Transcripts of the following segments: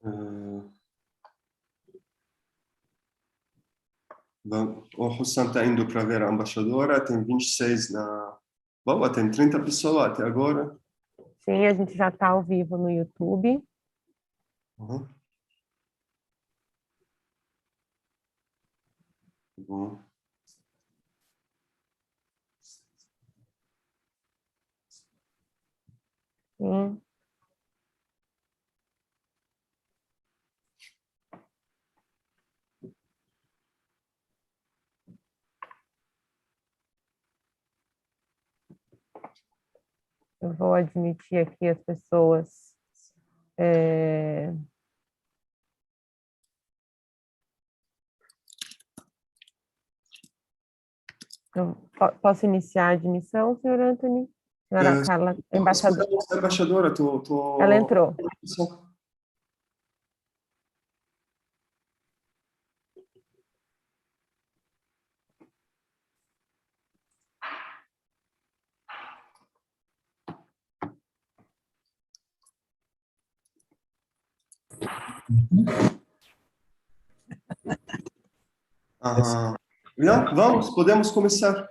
O Hussam está indo para ver a embaixadora, tem 26 na... Bom, tem 30 pessoas até agora. Sim, a gente já está ao vivo no YouTube. Uhum. Bom. Sim. Eu vou admitir aqui as pessoas. Posso iniciar a admissão, senhor Anthony? Senhora Carla, embaixadora. Embaixadora, Ela entrou. Não, vamos, podemos começar.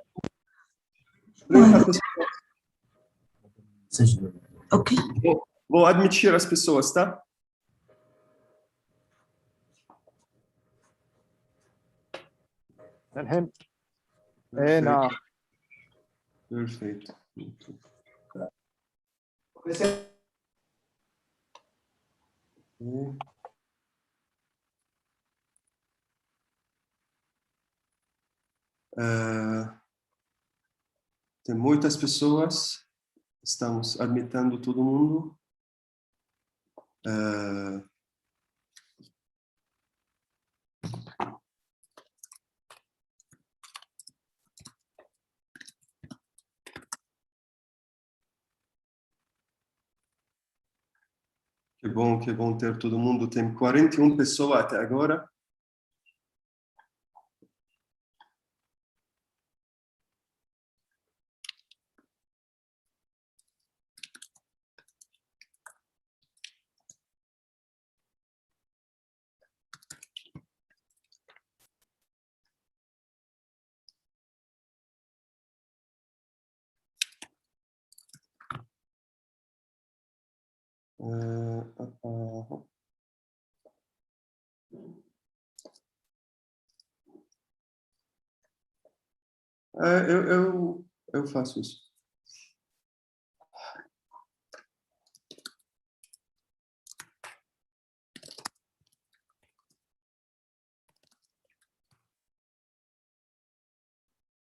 Ok. Vou admitir as pessoas, tá? الحين اي نعم Perfeito. Tem muitas pessoas, estamos admitando todo mundo. Que bom ter todo mundo. Tem 41 pessoas até agora. Eu faço isso.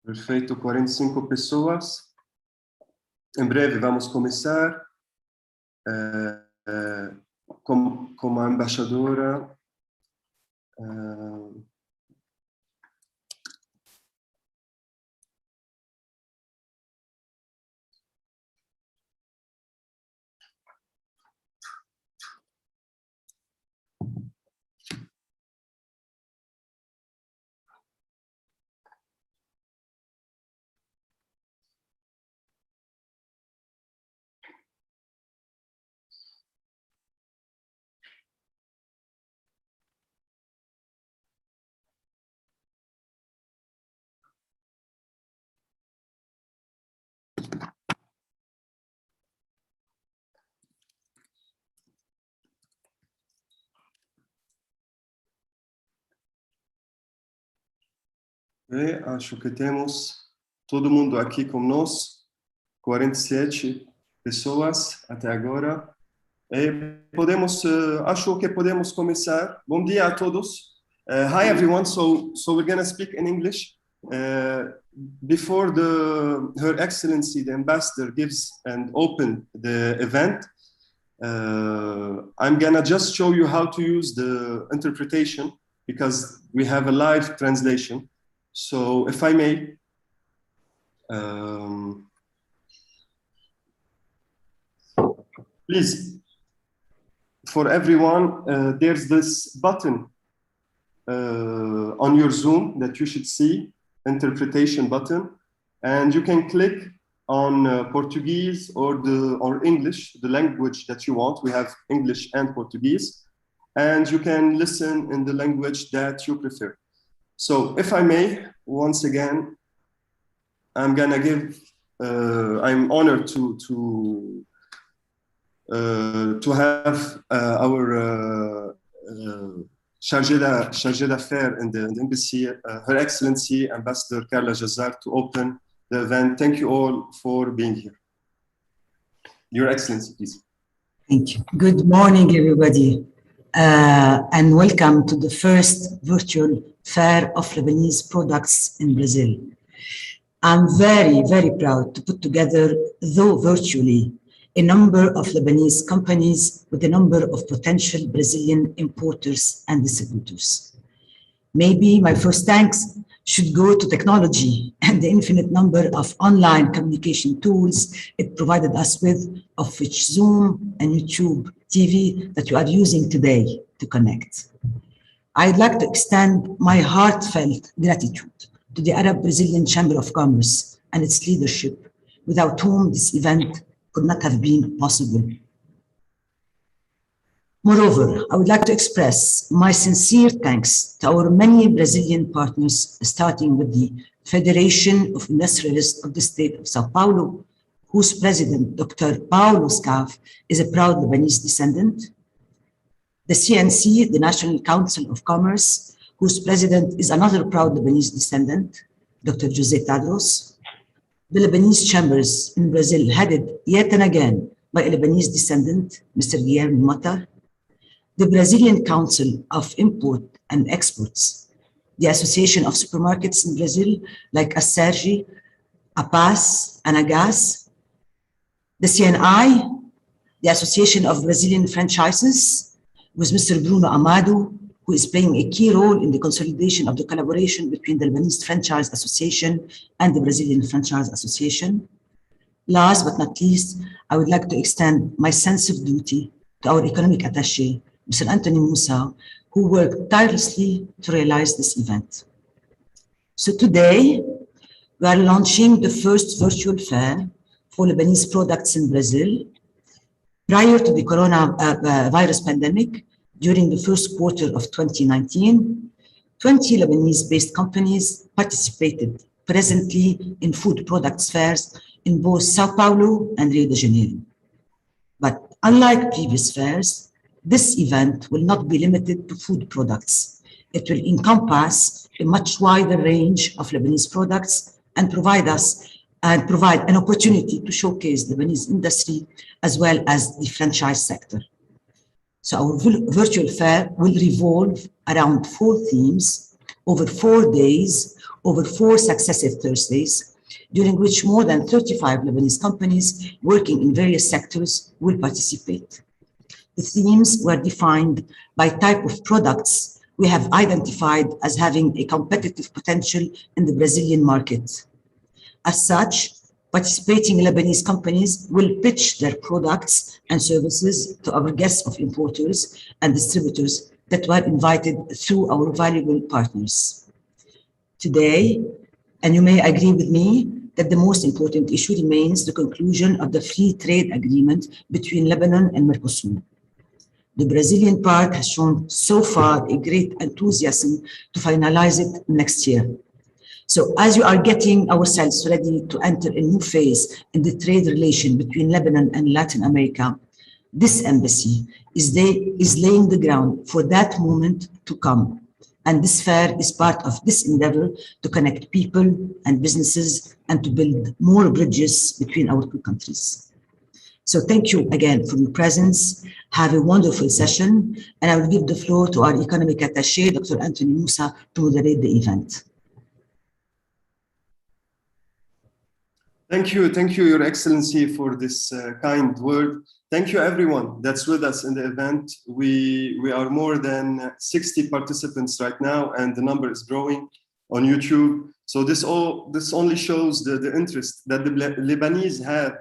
Perfeito, 45 pessoas. Em breve vamos começar. Como a embaixadora. Acho que temos todo mundo aqui conosco, 47 pessoas até agora. Acho que podemos começar. Bom dia a todos. Hi everyone. So we're gonna speak in English. Before Her Excellency, the Ambassador, gives and open the event, I'm gonna just show you how to use the interpretation because we have a live translation. So if I may, please, for everyone, there's this button on your Zoom that you should see, interpretation button, and you can click on Portuguese or English, the language that you want. We have English and Portuguese. and you can listen in the language that you prefer. So if I may, once again, I'm gonna give, I'm honored to have our chargée d'affaires in the embassy, Her Excellency Ambassador Carla Jazzar, to open the event. Thank you all for being here. Your Excellency, please. Thank you. Good morning, everybody, and welcome to the first virtual Fair of Lebanese Products in Brazil. I'm very, very proud to put together, though virtually, a number of Lebanese companies with a number of potential Brazilian importers and distributors. Maybe my first thanks should go to technology and the infinite number of online communication tools it provided us with, of which Zoom and YouTube TV that you are using today to connect. I'd like to extend my heartfelt gratitude to the Arab-Brazilian Chamber of Commerce and its leadership, without whom this event could not have been possible. Moreover, I would like to express my sincere thanks to our many Brazilian partners, starting with the Federation of Industrialists of the State of Sao Paulo, whose president, Dr. Paulo Scav, is a proud Lebanese descendant, the CNC, the National Council of Commerce, whose president is another proud Lebanese descendant, Dr. José Tadros, the Lebanese chambers in Brazil, headed yet and again by a Lebanese descendant, Mr. Guilherme Mota, the Brazilian Council of Import and Exports, the Association of Supermarkets in Brazil, like Acergi, APAS, and AGAS, the CNI, the Association of Brazilian Franchises, with Mr. Bruno Amado, who is playing a key role in the consolidation of the collaboration between the Lebanese Franchise Association and the Brazilian Franchise Association. Last but not least, I would like to extend my sense of duty to our economic attaché, Mr. Anthony Musa, who worked tirelessly to realize this event. So today, we are launching the first virtual fair for Lebanese products in Brazil. Prior to the coronavirus pandemic, during the first quarter of 2019, 20 Lebanese-based companies participated presently in food products fairs in both Sao Paulo and Rio de Janeiro. But unlike previous fairs, this event will not be limited to food products. It will encompass a much wider range of Lebanese products and provide an opportunity to showcase the Lebanese industry as well as the franchise sector. So our virtual fair will revolve around 4 themes over 4 days, over 4 successive Thursdays, during which more than 35 Lebanese companies working in various sectors will participate. The themes were defined by type of products we have identified as having a competitive potential in the Brazilian market. As such, participating Lebanese companies will pitch their products and services to our guests of importers and distributors that were invited through our valuable partners. Today, and you may agree with me, that the most important issue remains the conclusion of the free trade agreement between Lebanon and Mercosur. The Brazilian part has shown so far a great enthusiasm to finalize it next year. So as you are getting ourselves ready to enter a new phase in the trade relation between Lebanon and Latin America, this embassy is laying the ground for that moment to come. And this fair is part of this endeavor to connect people and businesses and to build more bridges between our 2 countries. So thank you again for your presence. Have a wonderful session. And I will give the floor to our economic attaché, Dr. Anthony Musa, to moderate the event. Thank you, Your Excellency, for this kind word. Thank you, everyone that's with us in the event. We are more than 60 participants right now, and the number is growing on YouTube. So this only shows the interest that the Lebanese have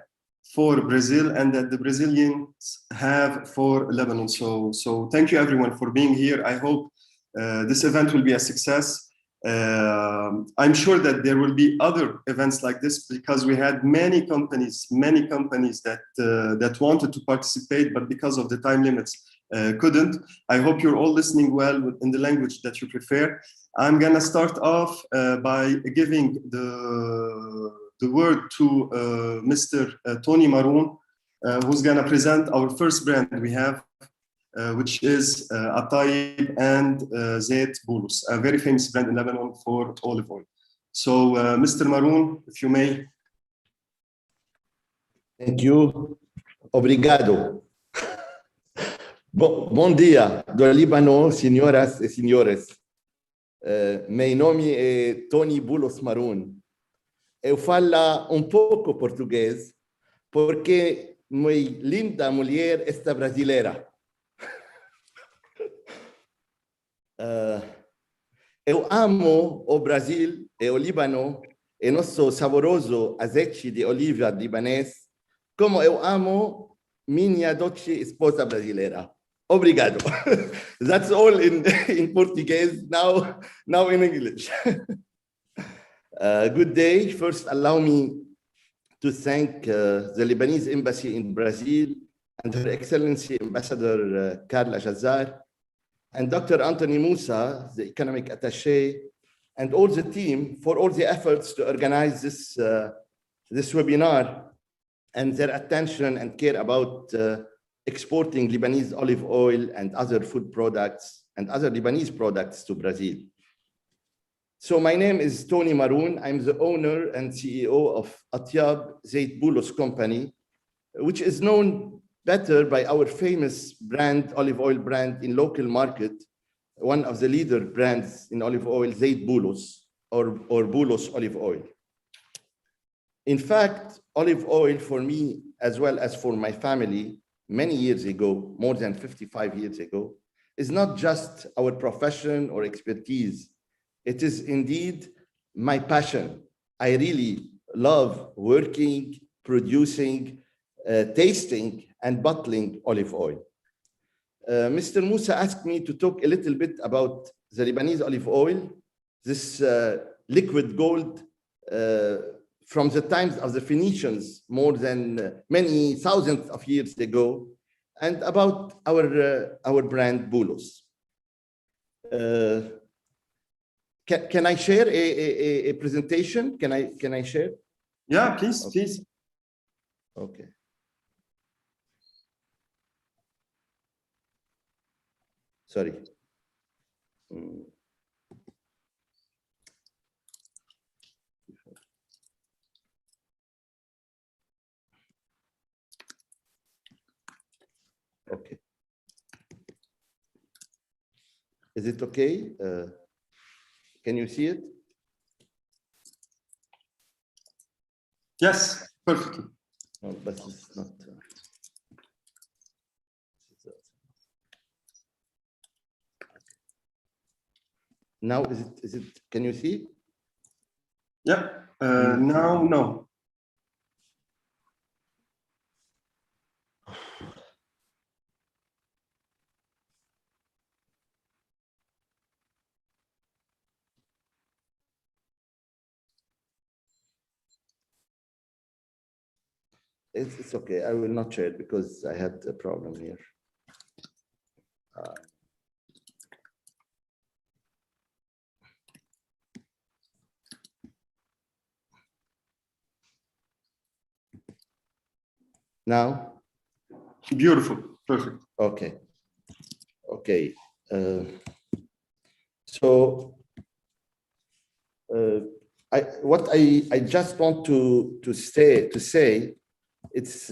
for Brazil and that the Brazilians have for Lebanon. So thank you, everyone, for being here. I hope this event will be a success. I'm sure that there will be other events like this because we had many companies that wanted to participate, but because of the time limits, couldn't. I hope you're all listening well in the language that you prefer. I'm gonna start off by giving the word to Mr. Tony Maroon, who's gonna present our first brand we have, which is Atayib and Zait Boulos, a very famous brand in Lebanon for olive oil. So, Mr. Maroon, if you may. Thank you. Obrigado. Bom dia, do Líbano, senhoras e senhores. Meu nome é Tony Boulos Maroon. Eu falo pouco português porque minha linda mulher é brasileira. Eu amo o Brasil e o Líbano e nosso saboroso azeite de oliva libanês, como eu amo minha doce esposa brasileira. Obrigado. That's all in Portuguese, now in English. Good day. First, allow me to thank the Lebanese Embassy in Brazil and Her Excellency Ambassador Carla Jazar and Dr. Anthony Musa, the Economic Attaché, and all the team for all the efforts to organize this webinar and their attention and care about exporting Lebanese olive oil and other food products and other Lebanese products to Brazil. So my name is Tony Maroon. I'm the owner and CEO of Atyab Zait Boulos company, which is known better by our famous brand, olive oil brand in local market, one of the leader brands in olive oil, Zait Boulos or Boulos olive oil. In fact, olive oil for me, as well as for my family, many years ago, more than 55 years ago, is not just our profession or expertise. It is indeed my passion. I really love working, producing, tasting, and bottling olive oil. Mr. Musa asked me to talk a little bit about the Lebanese olive oil, this liquid gold from the times of the Phoenicians, more than many thousands of years ago, and about our brand Boulos. Can I share a presentation? Can I share? Yeah, please, Okay. please. Okay. Sorry. Okay. Is it okay? Can you see it? Yes, perfectly. No, but it's not. Now is it? Can you see? Yeah. Now, no. It's okay. I will not share it because I had a problem here. Now? Beautiful, perfect. Okay. Okay. So what I just want to say it's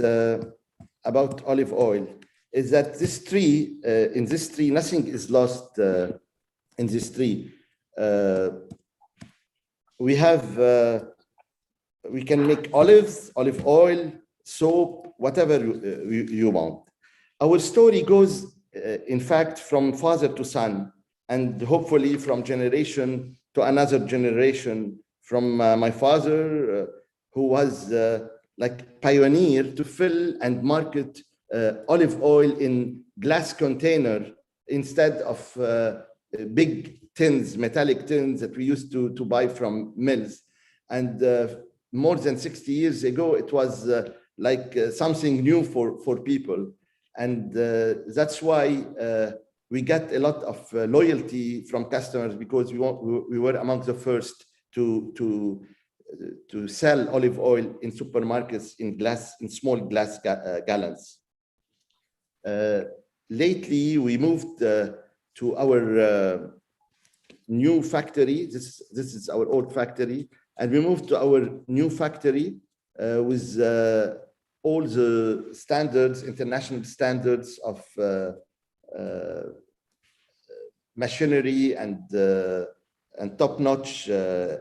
about olive oil is that this tree, in this tree, nothing is lost in this tree. We can make olives, olive oil, soap, whatever you want. Our story goes, in fact, from father to son, and hopefully from generation to another generation, from my father, who was like pioneer to fill and market olive oil in glass container instead of big tins, metallic tins that we used to buy from mills. And more than 60 years ago, it was like something new for people. And that's why we get a lot of loyalty from customers, because we were among the first to sell olive oil in supermarkets in small glass gallons. Lately, we moved to our new factory. This is our old factory, and we moved to our new factory with all the standards, international standards of machinery and top-notch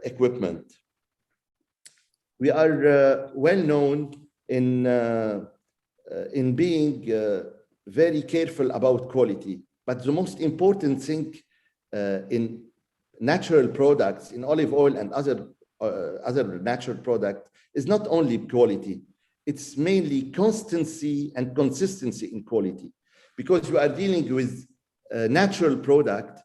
equipment. We are well known in being very careful about quality, but the most important thing in natural products, in olive oil and other natural products, is not only quality. It's mainly constancy and consistency in quality, because you are dealing with a natural product.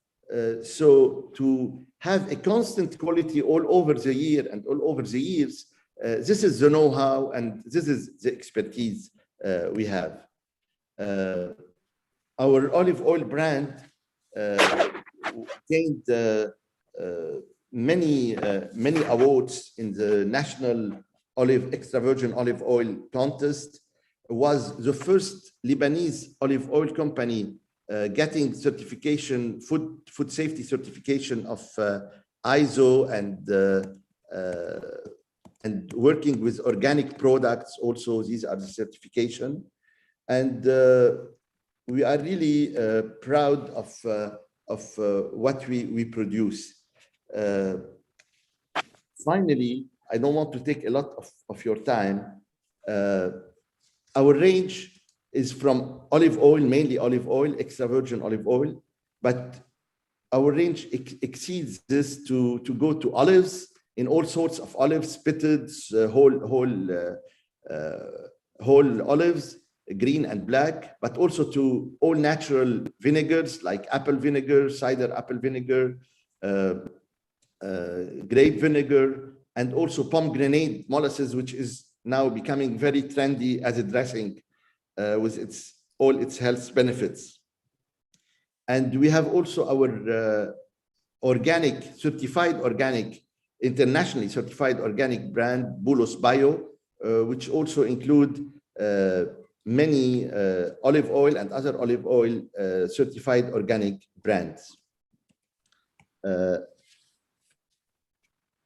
So to have a constant quality all over the year and all over the years, this is the know-how and this is the expertise we have. Our olive oil brand gained many awards in the National Extra Virgin Olive Oil Contest. Was the first Lebanese olive oil company getting certification, food safety certification of ISO, and working with organic products. Also, these are the certification, and we are really proud of what we produce. Finally, I don't want to take a lot of your time. Our range is from olive oil, mainly olive oil, extra virgin olive oil, but our range exceeds this to go to olives, in all sorts of olives, pitted, whole olives, green and black, but also to all natural vinegars like apple vinegar, cider apple vinegar, grape vinegar, and also pomegranate molasses, which is now becoming very trendy as a dressing with all its health benefits. And we have also our internationally certified organic brand, Bulos Bio, which also include many olive oil and other olive oil certified organic brands.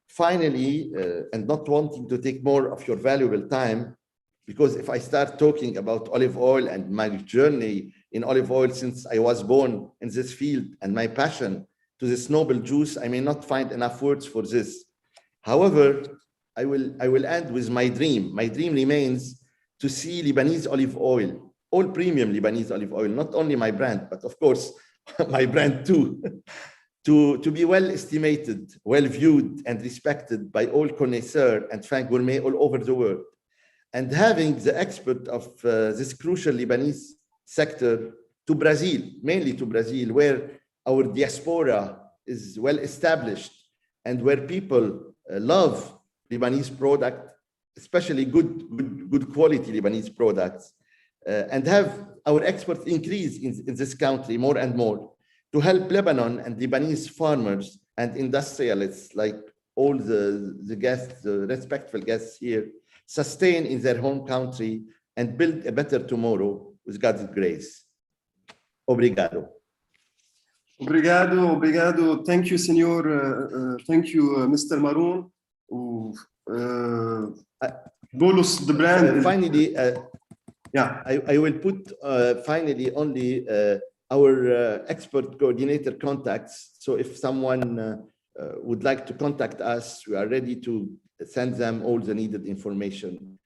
Finally, and not wanting to take more of your valuable time, because if I start talking about olive oil and my journey in olive oil since I was born in this field and my passion to this noble juice, I may not find enough words for this. However, I will end with my dream. My dream remains to see Lebanese olive oil, all premium Lebanese olive oil, not only my brand, but of course, my brand too, to be well estimated, well viewed and respected by all connoisseurs and fin gourmet all over the world. And having the expert of this crucial Lebanese sector to Brazil, mainly to Brazil, where our diaspora is well established and where people love Lebanese product, especially good quality Lebanese products, and have our exports increase in this country more and more to help Lebanon and Lebanese farmers and industrialists, like all the guests, the respectful guests here, sustain in their home country and build a better tomorrow with God's grace. Obrigado. Obrigado. Thank you, Senor. Thank you, Mr. Maroon. Bulos, the brand. Finally, yeah, I will put finally only our expert coordinator contacts. So if someone would like to contact us, we are ready to send them all the needed information.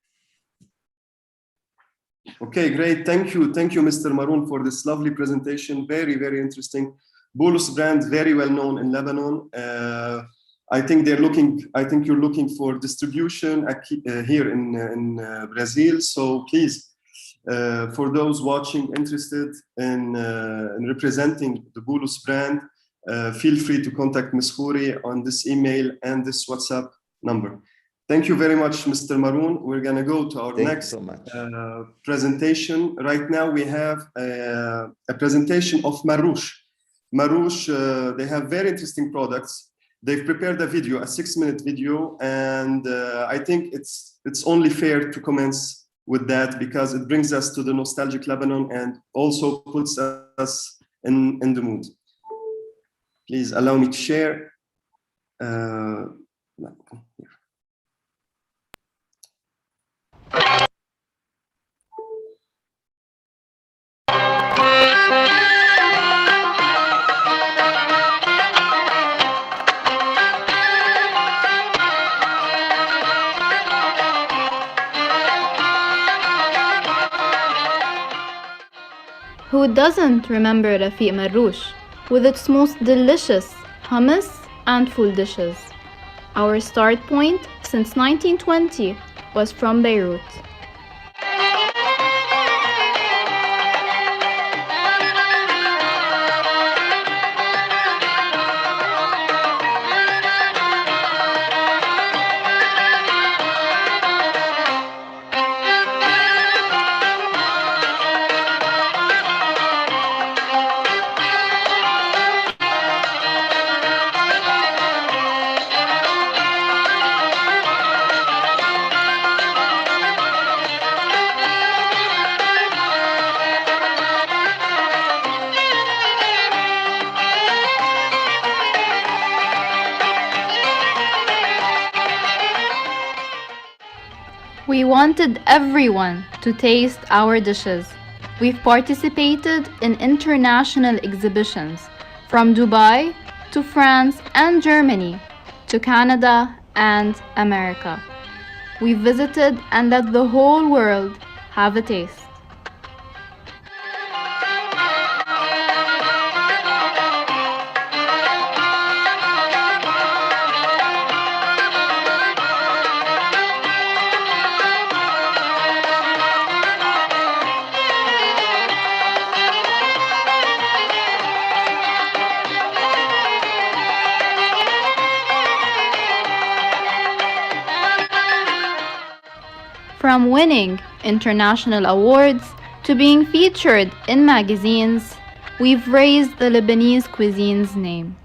Okay, great. Thank you, Mr. Maroon, for this lovely presentation. Very, very interesting. Bulos brand, very well known in Lebanon. I think you're looking for distribution here in Brazil. So please, for those watching interested in representing the Bulos brand, feel free to contact Ms. Khouri on this email and this WhatsApp number. Thank you very much, Mr. Maroon. We're going to go to our Thank you next so much. presentation. Right now, we have a presentation of Marouche. Marouche, they have very interesting products. They've prepared a video, a 6-minute video, and I think it's only fair to commence with that because it brings us to the nostalgic Lebanon and also puts us in the mood. Please allow me to share. Who doesn't remember Rafiq Marrouche with its most delicious hummus and full dishes? Our start point since 1920 was from Beirut. We wanted everyone to taste our dishes. We've participated in international exhibitions from Dubai to France and Germany to Canada and America. We visited and let the whole world have a taste. From winning international awards to being featured in magazines, we've raised the Lebanese cuisine's name.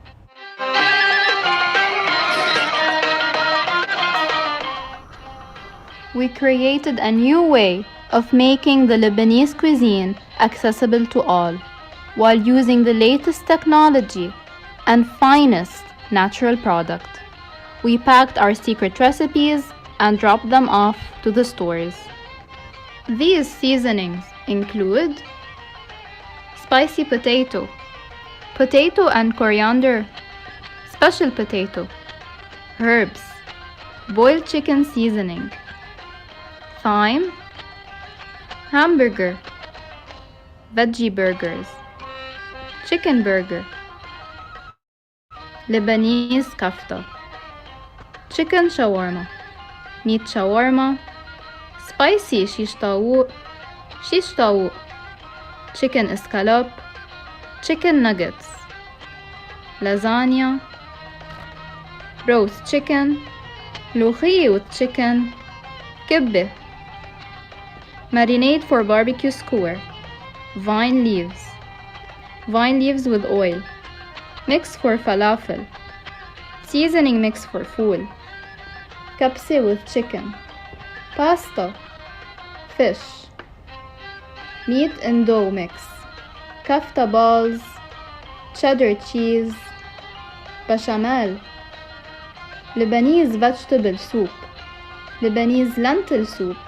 We created a new way of making the Lebanese cuisine accessible to all, while using the latest technology and finest natural product. We packed our secret recipes and dropped them off to the stores. These seasonings include spicy potato, potato and coriander, special potato, herbs, boiled chicken seasoning, thyme, hamburger, veggie burgers, chicken burger, Lebanese kafta, chicken shawarma, meat shawarma, spicy shish tawuk, chicken escalope, chicken nuggets, lasagna, roast chicken, ملوخية with chicken, kibbeh, marinade for barbecue skewer, vine leaves with oil, mix for falafel, seasoning mix for fool, kapse with chicken, pasta, fish, meat and dough mix, kafta balls, cheddar cheese, bechamel, Lebanese vegetable soup, Lebanese lentil soup,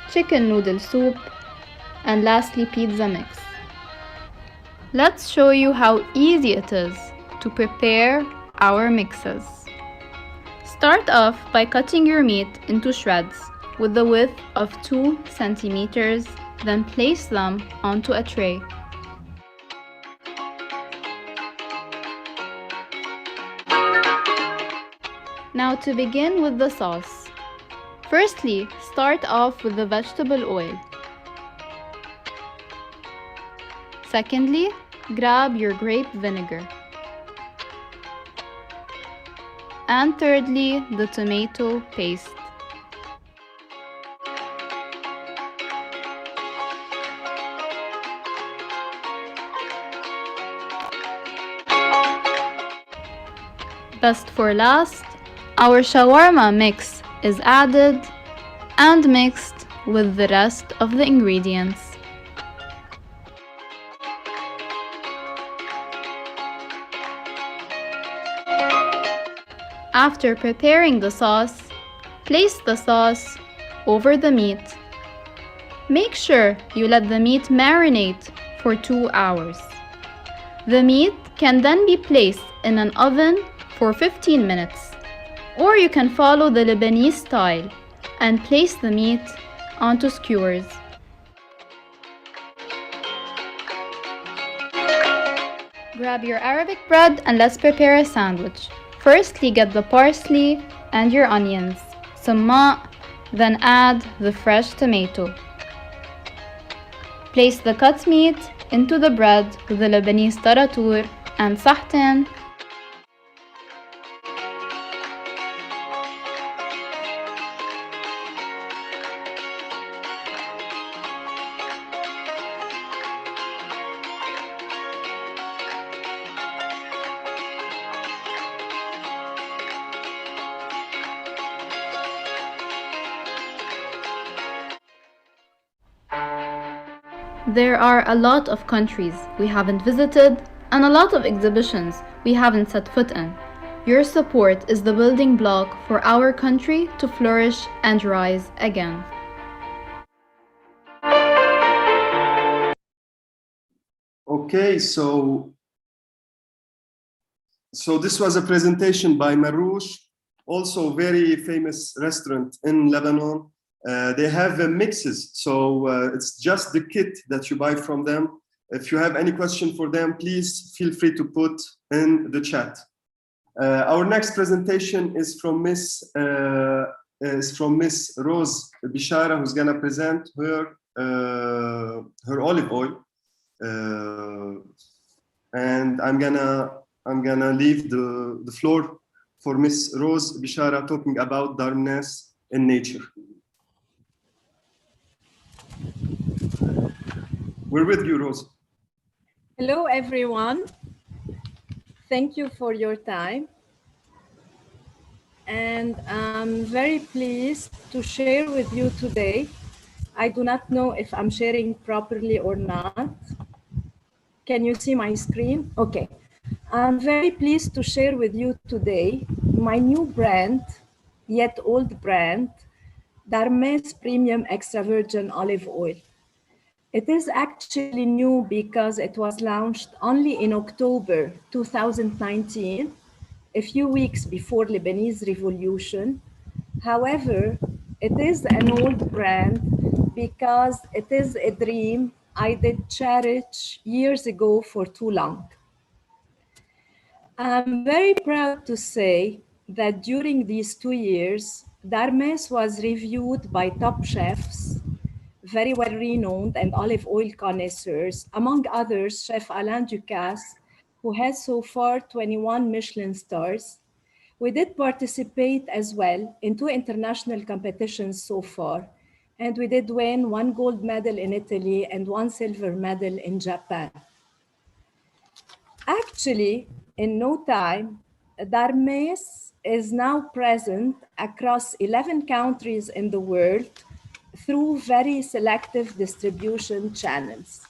chicken noodle soup, and lastly pizza mix. Let's show you how easy it is to prepare our mixes. Start off by cutting your meat into shreds with the width of 2 centimeters, then place them onto a tray. Now to begin with the sauce. Firstly, start off with the vegetable oil. Secondly, grab your grape vinegar. And thirdly, the tomato paste. Best for last, our shawarma mix is added and mixed with the rest of the ingredients. After preparing the sauce, place the sauce over the meat. Make sure you let the meat marinate for 2 hours. The meat can then be placed in an oven for 15 minutes, or you can follow the Lebanese style and place the meat onto skewers. Grab your Arabic bread and let's prepare a sandwich. Firstly, get the parsley and your onions, samma, then add the fresh tomato. Place the cut meat into the bread with the Lebanese taratur and sahtan. There are a lot of countries we haven't visited and a lot of exhibitions we haven't set foot in. Your support is the building block for our country to flourish and rise again. Okay, so this was a presentation by Marouche, also very famous restaurant in Lebanon. They have mixes, so it's just the kit that you buy from them. If you have any question for them, please feel free to put in the chat. Our next presentation is from Miss Rose Bishara, who's gonna present her olive oil, and I'm gonna leave the floor for Miss Rose Bishara talking about darkness in nature. We're with you, Rose. Hello, everyone. Thank you for your time. And I'm very pleased to share with you today. I do not know if I'm sharing properly or not. Can you see my screen? Okay. I'm very pleased to share with you today my new brand, yet old brand, Darmes Premium Extra Virgin Olive Oil. It is actually new because it was launched only in October 2019, a few weeks before Lebanese Revolution. However, it is an old brand because it is a dream I did cherish years ago for too long. I'm very proud to say that during these 2 years, Darmes was reviewed by top chefs, very well renowned and olive oil connoisseurs, among others, Chef Alain Ducasse, who has so far 21 Michelin stars. We did participate as well in 2 international competitions so far, and we did win 1 gold medal in Italy and 1 silver medal in Japan. Actually, in no time, Darmes is now present across 11 countries in the world through very selective distribution channels.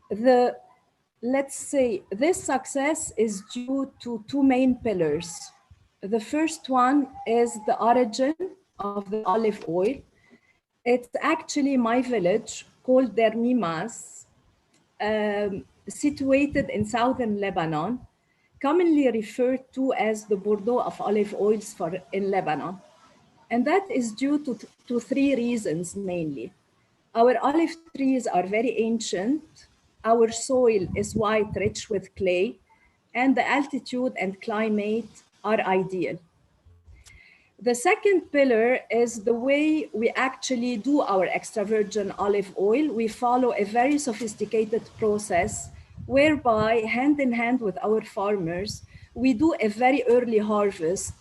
Let's say this success is due to 2 main pillars. The first one is the origin of the olive oil. It's actually my village called Dermimas, situated in southern Lebanon, commonly referred to as the Bordeaux of olive oils in Lebanon. And that is due to 3 reasons mainly. Our olive trees are very ancient, our soil is white, rich with clay, and the altitude and climate are ideal. The second pillar is the way we actually do our extra virgin olive oil. We follow a very sophisticated process whereby, hand in hand with our farmers, we do a very early harvest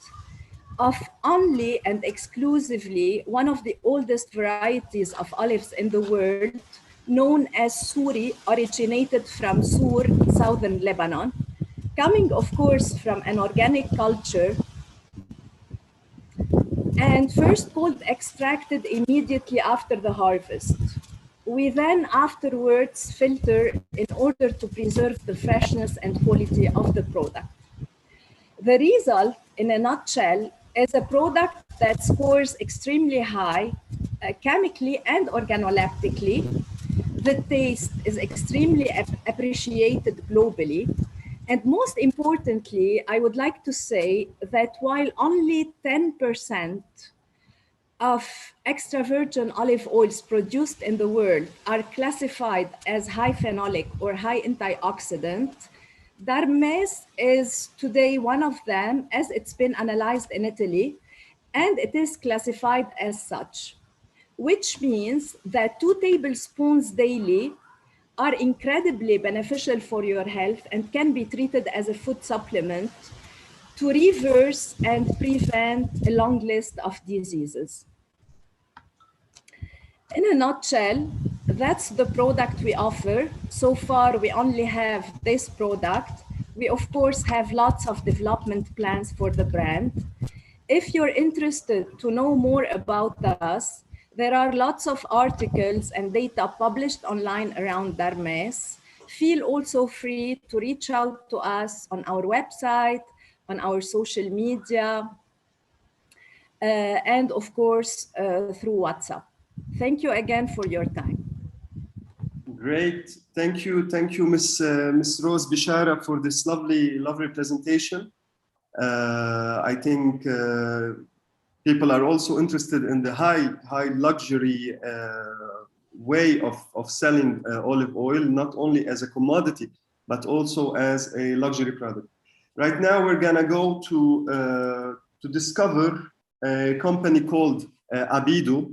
of only and exclusively one of the oldest varieties of olives in the world, known as Suri, originated from Sur, southern Lebanon. coming, of course, from an organic culture, and first cold extracted immediately after the harvest. We then afterwards filter in order to preserve the freshness and quality of the product. The result, in a nutshell, is a product that scores extremely high chemically and organoleptically. The taste is extremely appreciated globally. And most importantly, I would like to say that while only 10% of extra virgin olive oils produced in the world are classified as high phenolic or high antioxidant, Darmes is today one of them, as it's been analyzed in Italy, and it is classified as such, which means that 2 tablespoons daily are incredibly beneficial for your health and can be treated as a food supplement to reverse and prevent a long list of diseases. In a nutshell, that's the product we offer. So far, we only have this product. We, of course, have lots of development plans for the brand. If you're interested to know more about us, there are lots of articles and data published online around Darmes. Feel also free to reach out to us on our website, on our social media, and of course, through WhatsApp. Thank you again for your time. Great, thank you, Ms. Rose Bishara, for this lovely presentation. I think people are also interested in the high luxury way of selling olive oil, not only as a commodity, but also as a luxury product. Right now, we're gonna go to discover a company called Abido.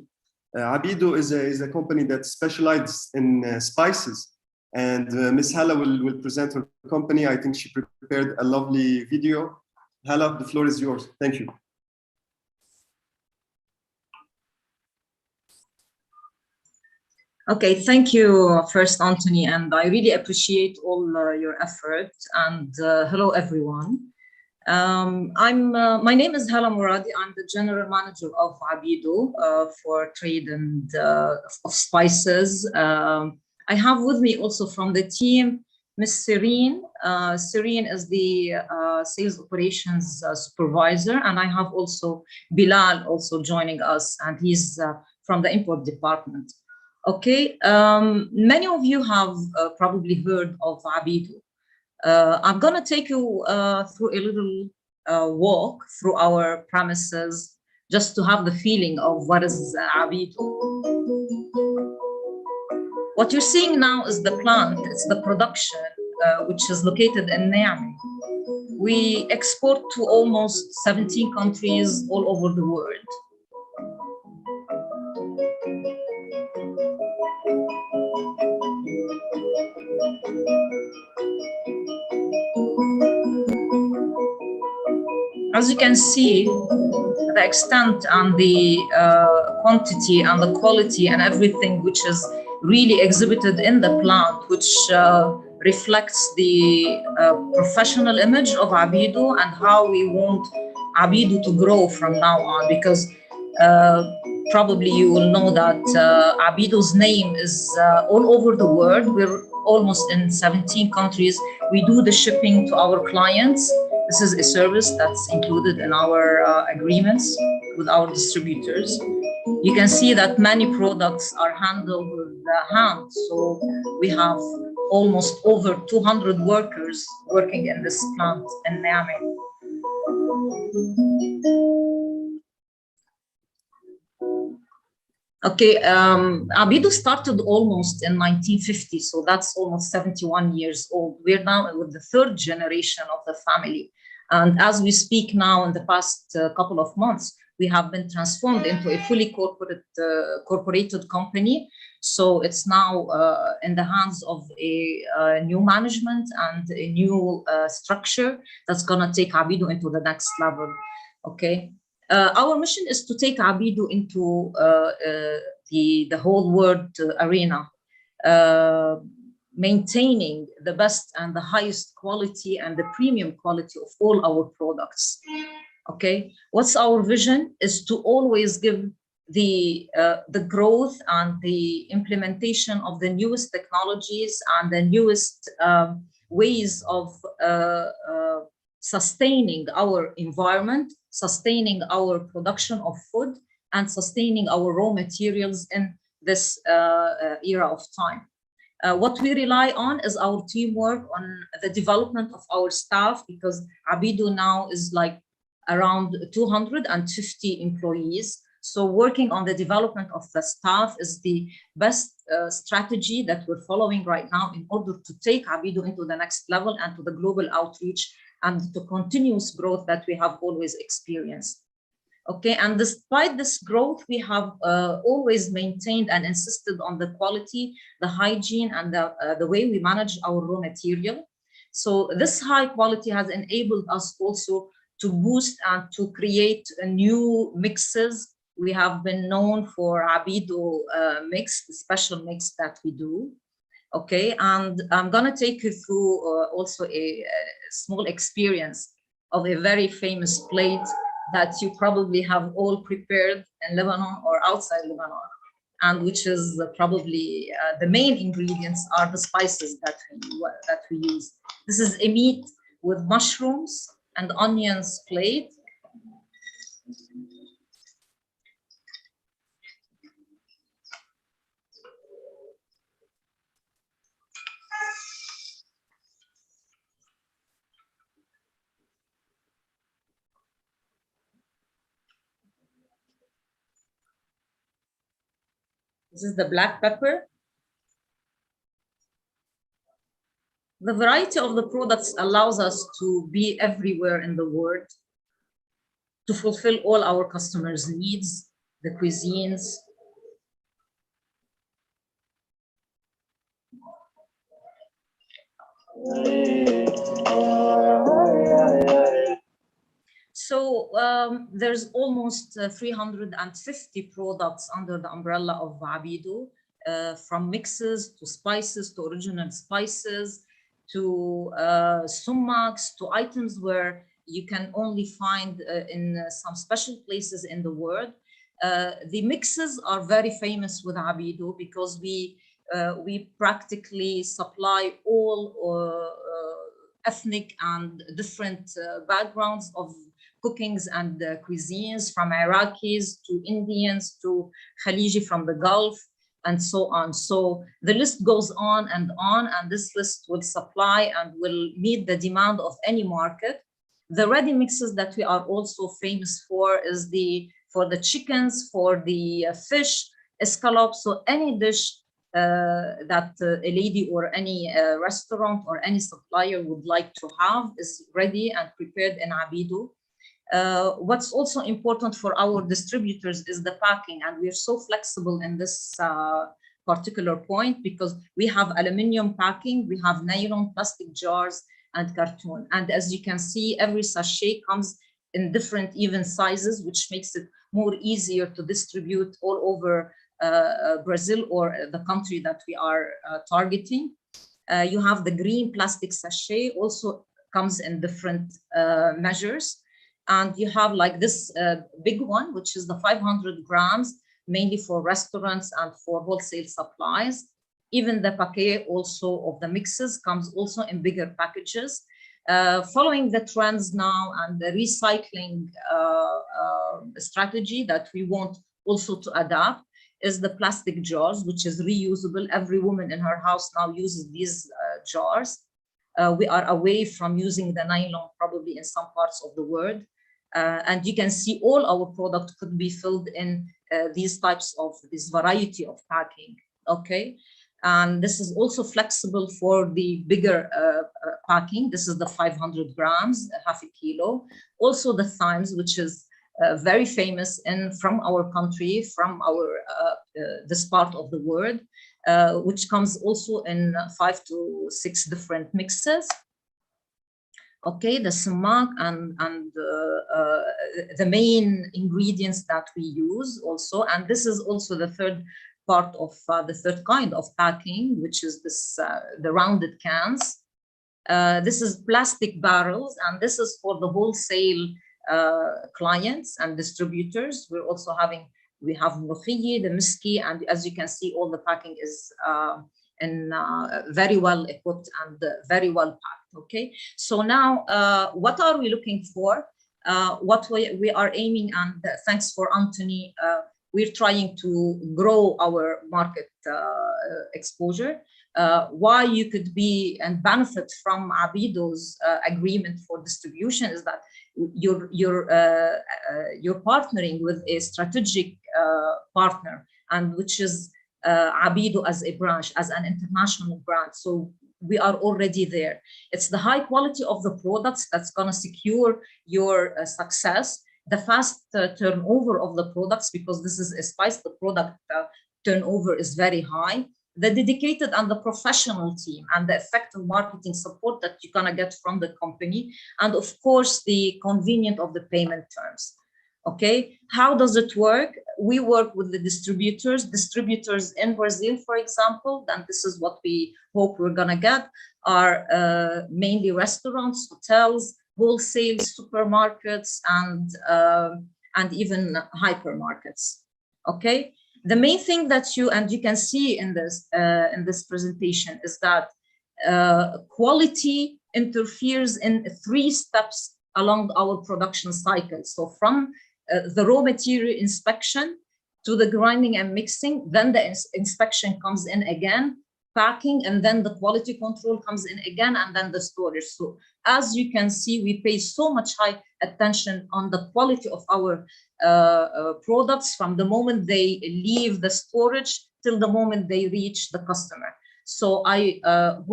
Abido is a company that specializes in spices, and Ms. Hala will present her company. I think she prepared a lovely video. Hala, the floor is yours. Thank you. Okay, thank you first, Anthony, and I really appreciate all your effort. And hello, everyone. My name is Hala Mouradi. I'm the general manager of Abido for trade and of spices. I have with me also from the team, Ms. Serene. Serene is the sales operations supervisor, and I have also Bilal also joining us, and he's from the import department. Okay, many of you have probably heard of Abido. I'm going to take you through a little walk through our premises just to have the feeling of what is Abido. What you're seeing now is the plant, it's the production, which is located in Niamey. We export to almost 17 countries all over the world. As you can see, the extent and the quantity and the quality and everything which is really exhibited in the plant, which reflects the professional image of Abido and how we want Abido to grow from now on, because probably you will know that Abido's name is all over the world. We're almost in 17 countries. We do the shipping to our clients. This is a service that's included in our agreements with our distributors. You can see that many products are handled with the hand. So we have almost over 200 workers working in this plant in Niamey. Okay, Abido started almost in 1950, so that's almost 71 years old. We're now with the third generation of the family. And as we speak now, in the past couple of months, we have been transformed into a fully corporated company. So it's now in the hands of a new management and a new structure that's gonna take Abido into the next level, okay? Our mission is to take Abido into the whole world arena. maintaining the best and the highest quality and the premium quality of all our products. Okay, what's our vision is to always give the growth and the implementation of the newest technologies and the newest ways of sustaining our environment, sustaining our production of food, and sustaining our raw materials in this era of time. What we rely on is our teamwork, on the development of our staff, because Abido now is like around 250 employees. So working on the development of the staff is the best strategy that we're following right now in order to take Abido into the next level and to the global outreach and the continuous growth that we have always experienced. Okay, and despite this growth, we have always maintained and insisted on the quality, the hygiene, and the way we manage our raw material. So this high quality has enabled us also to boost and to create new mixes. We have been known for Abido mix, the special mix that we do. Okay, and I'm gonna take you through also a small experience of a very famous plate that you probably have all prepared in Lebanon or outside Lebanon, and which is probably the main ingredients are the spices that we use. This is a meat with mushrooms and onions plate. This is the black pepper. The variety of the products allows us to be everywhere in the world, to fulfill all our customers' needs, the cuisines. So there's almost 350 products under the umbrella of Abido, from mixes to spices to original spices to summaks to items where you can only find in some special places in the world. The mixes are very famous with Abido because we practically supply all ethnic and different backgrounds of cookings and cuisines, from Iraqis to Indians to Khaliji from the Gulf, and so on. So the list goes on, and this list will supply and will meet the demand of any market. The ready mixes that we are also famous for is for the chickens, for the fish, escallops, so any dish that a lady or any restaurant or any supplier would like to have is ready and prepared in Abido. What's also important for our distributors is the packing, and we're so flexible in this particular point because we have aluminum packing, we have nylon, plastic jars, and carton. And as you can see, every sachet comes in different even sizes, which makes it more easier to distribute all over Brazil or the country that we are targeting. You have the green plastic sachet, also comes in different measures. And you have like this big one, which is the 500 grams, mainly for restaurants and for wholesale supplies. Even the paquet also of the mixes comes also in bigger packages. Following the trends now and the recycling strategy that we want also to adapt is the plastic jars, which is reusable. Every woman in her house now uses these jars. We are away from using the nylon probably in some parts of the world. And you can see all our product could be filled in these types of this variety of packing, okay? And this is also flexible for the bigger packing. This is the 500 grams, half a kilo. Also the thymes, which is very famous from our country, from this part of the world, which comes also in 5 to 6 different mixes. Okay, the sumac and the main ingredients that we use also, and this is also the third part of the third kind of packing, which is this the rounded cans. This is plastic barrels, and this is for the wholesale clients and distributors. We're also we have Mukhiye, the Miski, and as you can see, all the packing is very well equipped and very well packed. Okay, so now what are we looking for? What we are aiming, and thanks for Anthony, we're trying to grow our market exposure. Why you could be and benefit from Abido's agreement for distribution is that you're partnering with a strategic partner, and which is Abido as a branch, as an international brand. So we are already there. It's the high quality of the products that's going to secure your success, the fast turnover of the products, because this is a spice, the product turnover is very high, the dedicated and the professional team, and the effective marketing support that you're going to get from the company, and of course the convenience of the payment terms. Okay, how does it work? We work with the distributors in Brazil, for example, and this is what we hope we're gonna get, are mainly restaurants, hotels, wholesale, supermarkets, and even hypermarkets. Okay, the main thing that you can see in this presentation is that quality interferes in 3 steps along our production cycle. So from the raw material inspection to the grinding and mixing, then the inspection comes in again, packing, and then the quality control comes in again, and then the storage. So as you can see, we pay so much high attention on the quality of our products from the moment they leave the storage till the moment they reach the customer. So I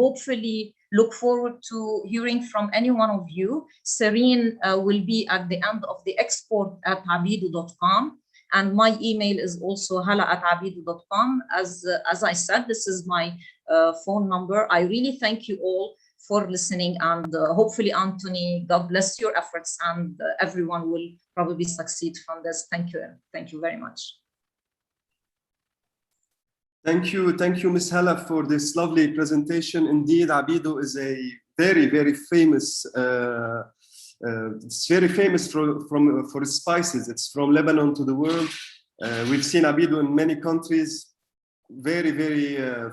hopefully look forward to hearing from any one of you. Serene will be at the end of the export@abido.com, and my email is also hala@abido.com. As I said, this is my phone number. I really thank you all for listening, and hopefully, Anthony, God bless your efforts, and everyone will probably succeed from this. Thank you very much. Thank you, Ms. Hala, for this lovely presentation. Indeed, Abido is a very, very famous. It's very famous for its spices. It's from Lebanon to the world. We've seen Abido in many countries. Very, very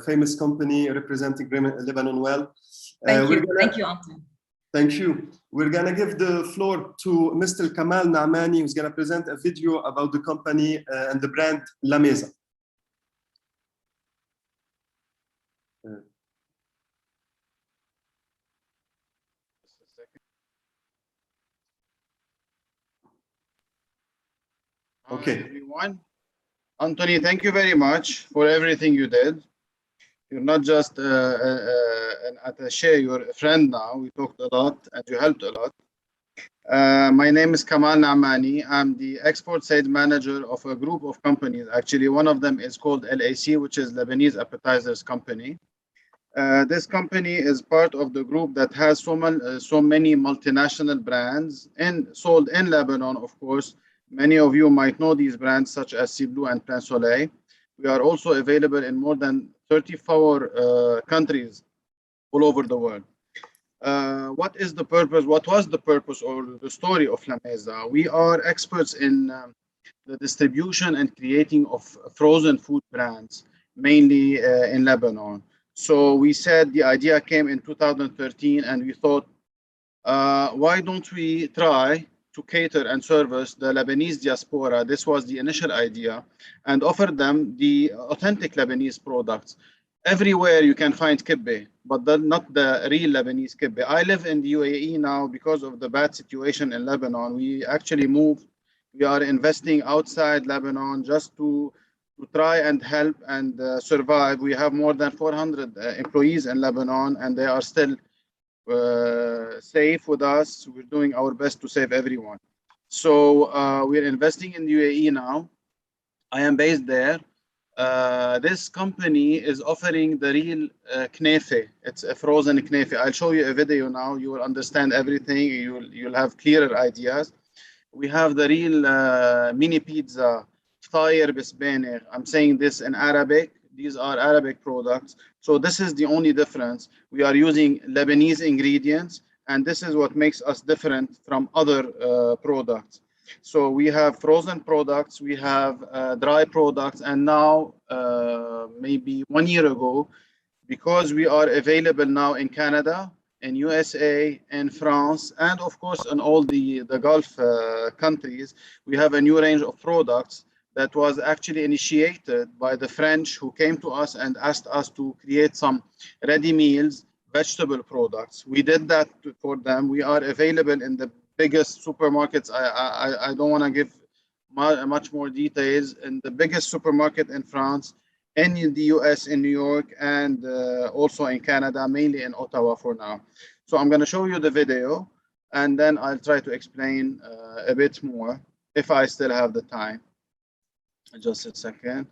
famous company representing Lebanon well. Thank you, Anthony. Thank you. We're gonna give the floor to Mr. Kamal Naamani, who's gonna present a video about the company and the brand La Mesa. Okay. Hi, everyone. Anthony, thank you very much for everything you did. You're not just an attaché, you're a friend now. We talked a lot and you helped a lot. My name is Kamal Naamani. I'm the export sales manager of a group of companies. Actually, one of them is called LAC, which is Lebanese Appetizers Company. This company is part of the group that has so many multinational brands sold in Lebanon, of course. Many of you might know these brands such as Ciblu and Plan Soleil. We are also available in more than 34 countries all over the world. What is the purpose? What was the purpose or the story of La Mesa? We are experts in the distribution and creating of frozen food brands, mainly in Lebanon. So we said the idea came in 2013, and we thought, why don't we try to cater and service the Lebanese diaspora? This was the initial idea, and offer them the authentic Lebanese products. Everywhere you can find kibbeh, but not the real Lebanese kibbeh. I live in the UAE now because of the bad situation in Lebanon. We actually moved. We are investing outside Lebanon just to try and help and survive. We have more than 400 employees in Lebanon, and they are still safe with us. We're doing our best to save everyone. So we're investing in the UAE now. I am based there. This company is offering the real knefe. It's a frozen knefe. I'll show you a video now. You will understand everything. You'll have clearer ideas. We have the real mini pizza فطاير بسبانغ. I'm saying this in Arabic. These are Arabic products. So this is the only difference. We are using Lebanese ingredients, and this is what makes us different from other products. So we have frozen products, we have dry products, and now maybe 1 year ago, because we are available now in Canada, in USA, in France, and of course in all the Gulf countries, we have a new range of products that was actually initiated by the French, who came to us and asked us to create some ready meals, vegetable products. We did that for them. We are available in the biggest supermarkets. I don't want to give much more details. In the biggest supermarket in France, in the US, in New York, and also in Canada, mainly in Ottawa for now. So I'm going to show you the video, and then I'll try to explain a bit more if I still have the time. Just a second.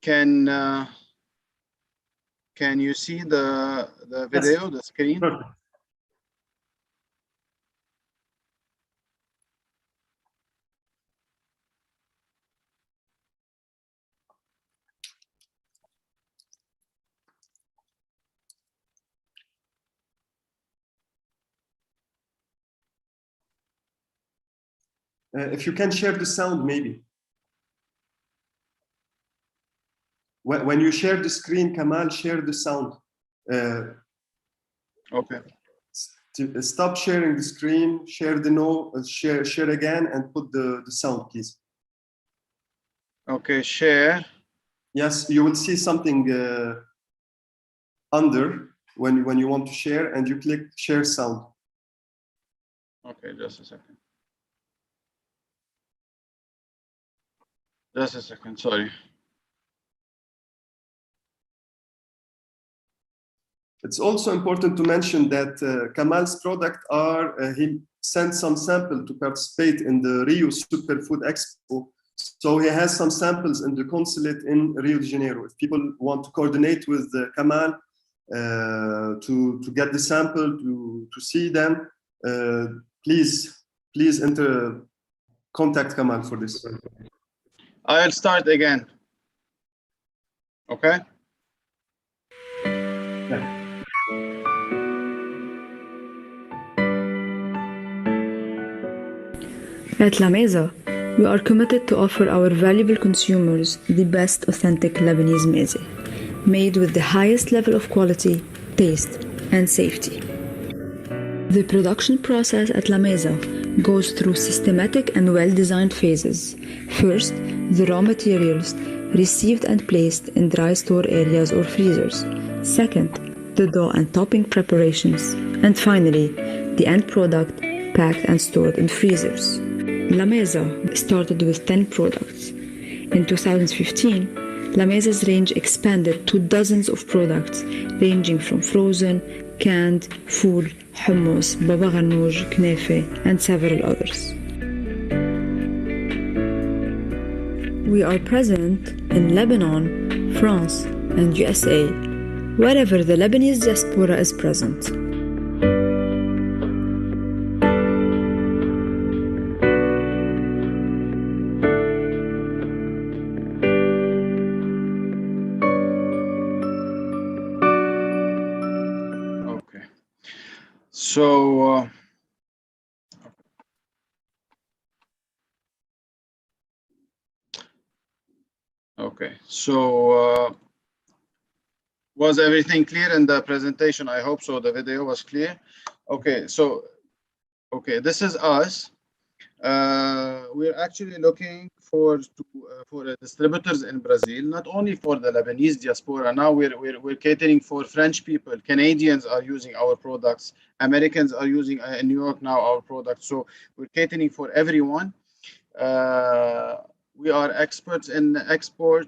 Can you see the video, the screen? Perfect. If you can share the sound, maybe. When you share the screen, Kamal, share the sound. Okay. Stop sharing the screen, share the share again, and put the sound, please. Okay, share. Yes, you will see something under when you want to share, and you click share sound. Okay, just a second. Just a second, sorry. It's also important to mention that Kamal's product he sent some sample to participate in the Rio Superfood Expo. So he has some samples in the consulate in Rio de Janeiro. If people want to coordinate with Kamal to get the sample, to see them, please contact Kamal for this. I'll start again. Okay? Yeah. At La Mesa, we are committed to offer our valuable consumers the best authentic Lebanese meze, made with the highest level of quality, taste, and safety. The production process at La Mesa goes through systematic and well-designed phases. First, the raw materials received and placed in dry store areas or freezers. Second, the dough and topping preparations. And finally, the end product packed and stored in freezers. La Mesa started with 10 products. In 2015, La Mesa's range expanded to dozens of products, ranging from frozen, canned, food, hummus, baba ghanoush, knefe, and several others. We are present in Lebanon, France, and USA, wherever the Lebanese diaspora is present. So, okay, so was everything clear in the presentation? I hope so. The video was clear. Okay, so, okay, this is us. We're actually looking for distributors in Brazil, not only for the Lebanese diaspora. Now we're catering for French people. Canadians are using our products. Americans are using in New York now our products. So we're catering for everyone. We are experts in export.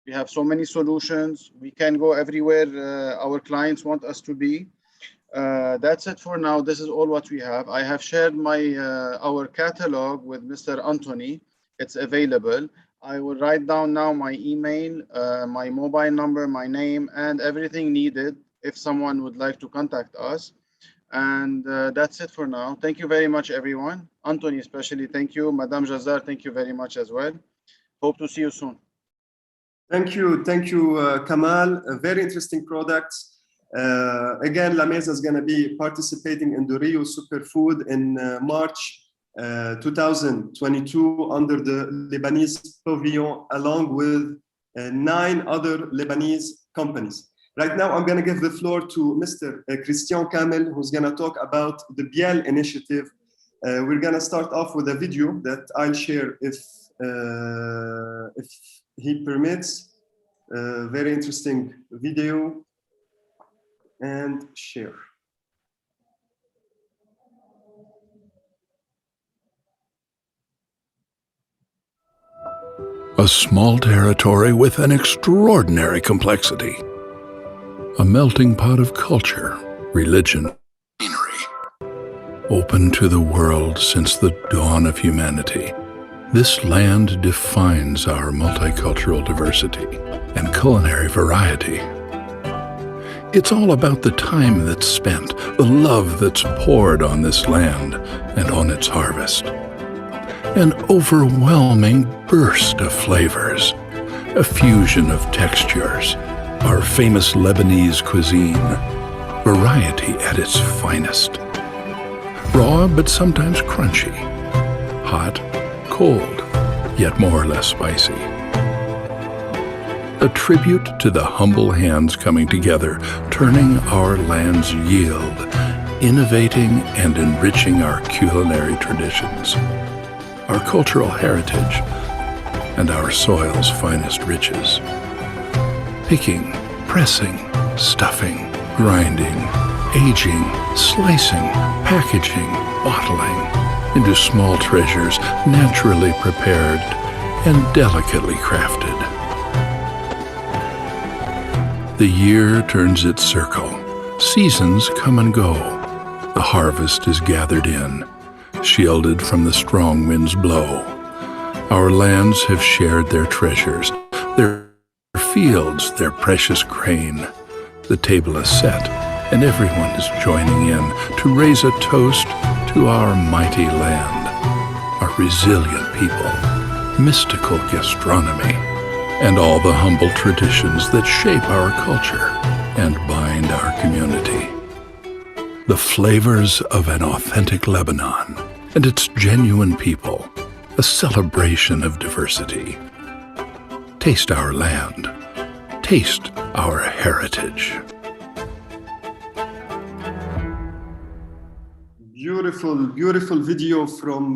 We have so many solutions. We can go everywhere our clients want us to be. That's it for now. This is all what we have. I have shared our catalog with Mr. Anthony. It's available. I will write down now my email, my mobile number, my name, and everything needed. if someone would like to contact us. And that's it for now. Thank you very much, everyone. Anthony, especially, thank you. Madame Jazar, thank you very much as well. Hope to see you soon. Thank you, Kamal. A very interesting product. Again, La Mesa is going to be participating in the Rio Superfood in March 2022 under the Lebanese pavilion, along with 9 other Lebanese companies. Right now, I'm going to give the floor to Mr. Christian Kamel, who's going to talk about the Biel initiative. We're going to start off with a video that I'll share if he permits. Very interesting video, and share. A small territory with an extraordinary complexity. A melting pot of culture, religion, open to the world since the dawn of humanity. This land defines our multicultural diversity and culinary variety. It's all about the time that's spent, the love that's poured on this land and on its harvest. An overwhelming burst of flavors, a fusion of textures, our famous Lebanese cuisine, variety at its finest. Raw but sometimes crunchy, hot, cold, yet more or less spicy. A tribute to the humble hands coming together, turning our land's yield, innovating and enriching our culinary traditions, our cultural heritage, and our soil's finest riches. Picking, pressing, stuffing, grinding, aging, slicing, packaging, bottling into small treasures naturally prepared and delicately crafted. The year turns its circle. Seasons come and go. The harvest is gathered in, shielded from the strong wind's blow. Our lands have shared their treasures, their fields, their precious grain. The table is set, and everyone is joining in to raise a toast to our mighty land, our resilient people, mystical gastronomy, and all the humble traditions that shape our culture and bind our community. The flavors of an authentic Lebanon and its genuine people, a celebration of diversity. Taste our land. Taste our heritage. Beautiful video from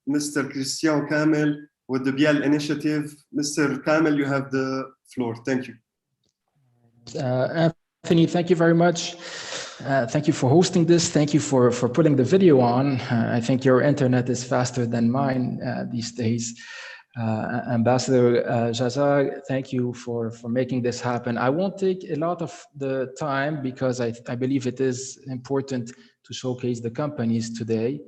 Mr. Christian Kamel with the Biel initiative. Mr. Kamel, you have the floor. Thank you. Anthony, thank you very much. Thank you for hosting this. Thank you for putting the video on. I think your internet is faster than mine these days. Ambassador Jazar, thank you for making this happen. I won't take a lot of the time because I believe it is important to showcase the companies today.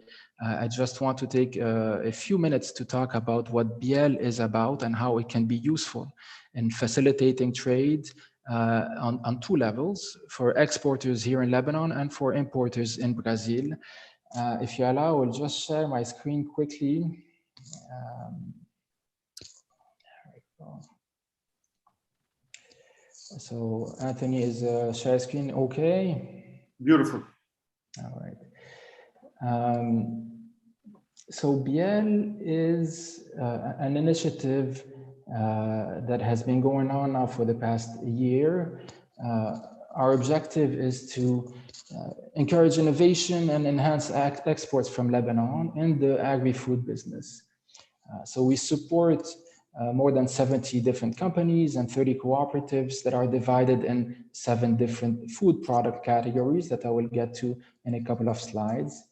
I just want to take a few minutes to talk about what Biel is about and how it can be useful in facilitating trade on 2 levels, for exporters here in Lebanon and for importers in Brazil. If you allow, I'll just share my screen quickly. There we go. So Anthony, is share screen okay? Beautiful. All right. So Biel is an initiative that has been going on now for the past year. Our objective is to encourage innovation and enhance exports from Lebanon in the agri-food business. So we support more than 70 different companies and 30 cooperatives that are divided in 7 different food product categories that I will get to in a couple of slides.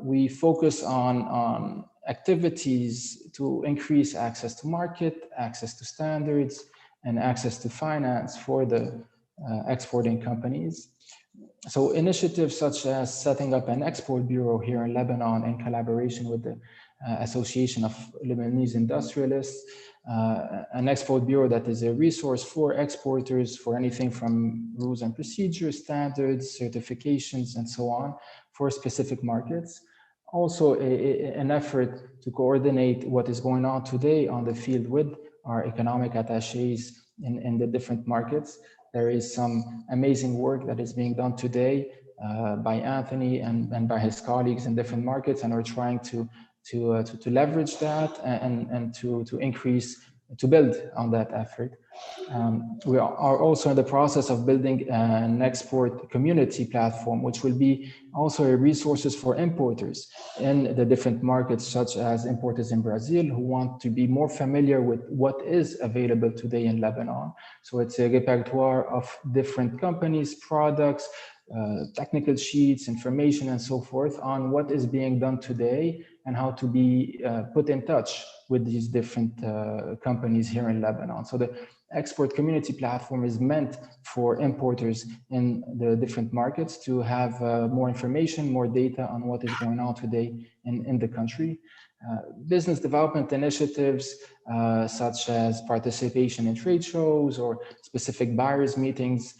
We focus on activities to increase access to market, access to standards, and access to finance for the exporting companies. So initiatives such as setting up an export bureau here in Lebanon in collaboration with the Association of Lebanese Industrialists, an export bureau that is a resource for exporters for anything from rules and procedures, standards, certifications, and so on for specific markets. Also an effort to coordinate what is going on today on the field with our economic attaches in the different markets. There is some amazing work that is being done today by Anthony and by his colleagues in different markets, and we're trying to leverage that and to increase, to build on that effort. We are also in the process of building an export community platform, which will be also a resources for importers in the different markets, such as importers in Brazil who want to be more familiar with what is available today in Lebanon. So it's a repertoire of different companies, products, technical sheets, information, and so forth on what is being done today and how to be put in touch with these different companies here in Lebanon. So the export community platform is meant for importers in the different markets to have more information, more data on what is going on today in the country. Business development initiatives such as participation in trade shows or specific buyers meetings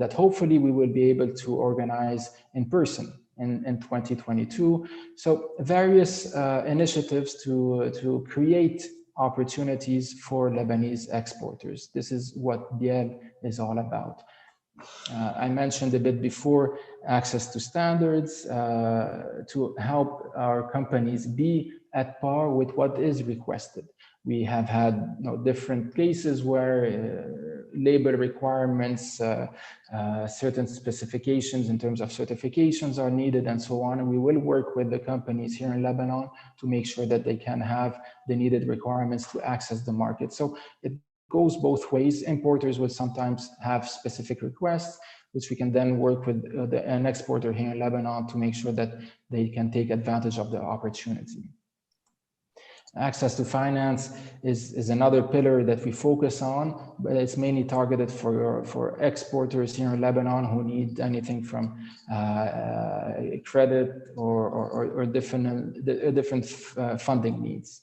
that hopefully we will be able to organize in person in 2022. So various initiatives to create opportunities for Lebanese exporters. This is what BL is all about. I mentioned a bit before access to standards to help our companies be at par with what is requested. We have had different cases where labor requirements, certain specifications in terms of certifications are needed and so on. And we will work with the companies here in Lebanon to make sure that they can have the needed requirements to access the market. So it goes both ways. Importers will sometimes have specific requests, which we can then work with an exporter here in Lebanon to make sure that they can take advantage of the opportunity. Access to finance is another pillar that we focus on, but it's mainly targeted for exporters here in Lebanon who need anything from credit or different funding needs.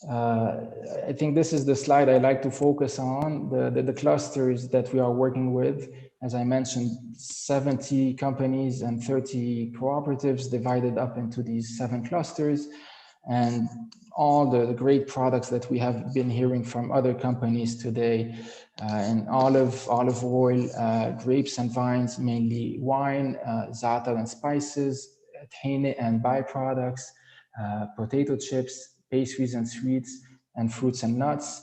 I think this is the slide I like to focus on, the clusters that we are working with. As I mentioned, 70 companies and 30 cooperatives divided up into these 7 clusters. And all the great products that we have been hearing from other companies today, in olive oil, grapes and vines, mainly wine, za'atar and spices, tahini and byproducts, potato chips, pastries and sweets, and fruits and nuts,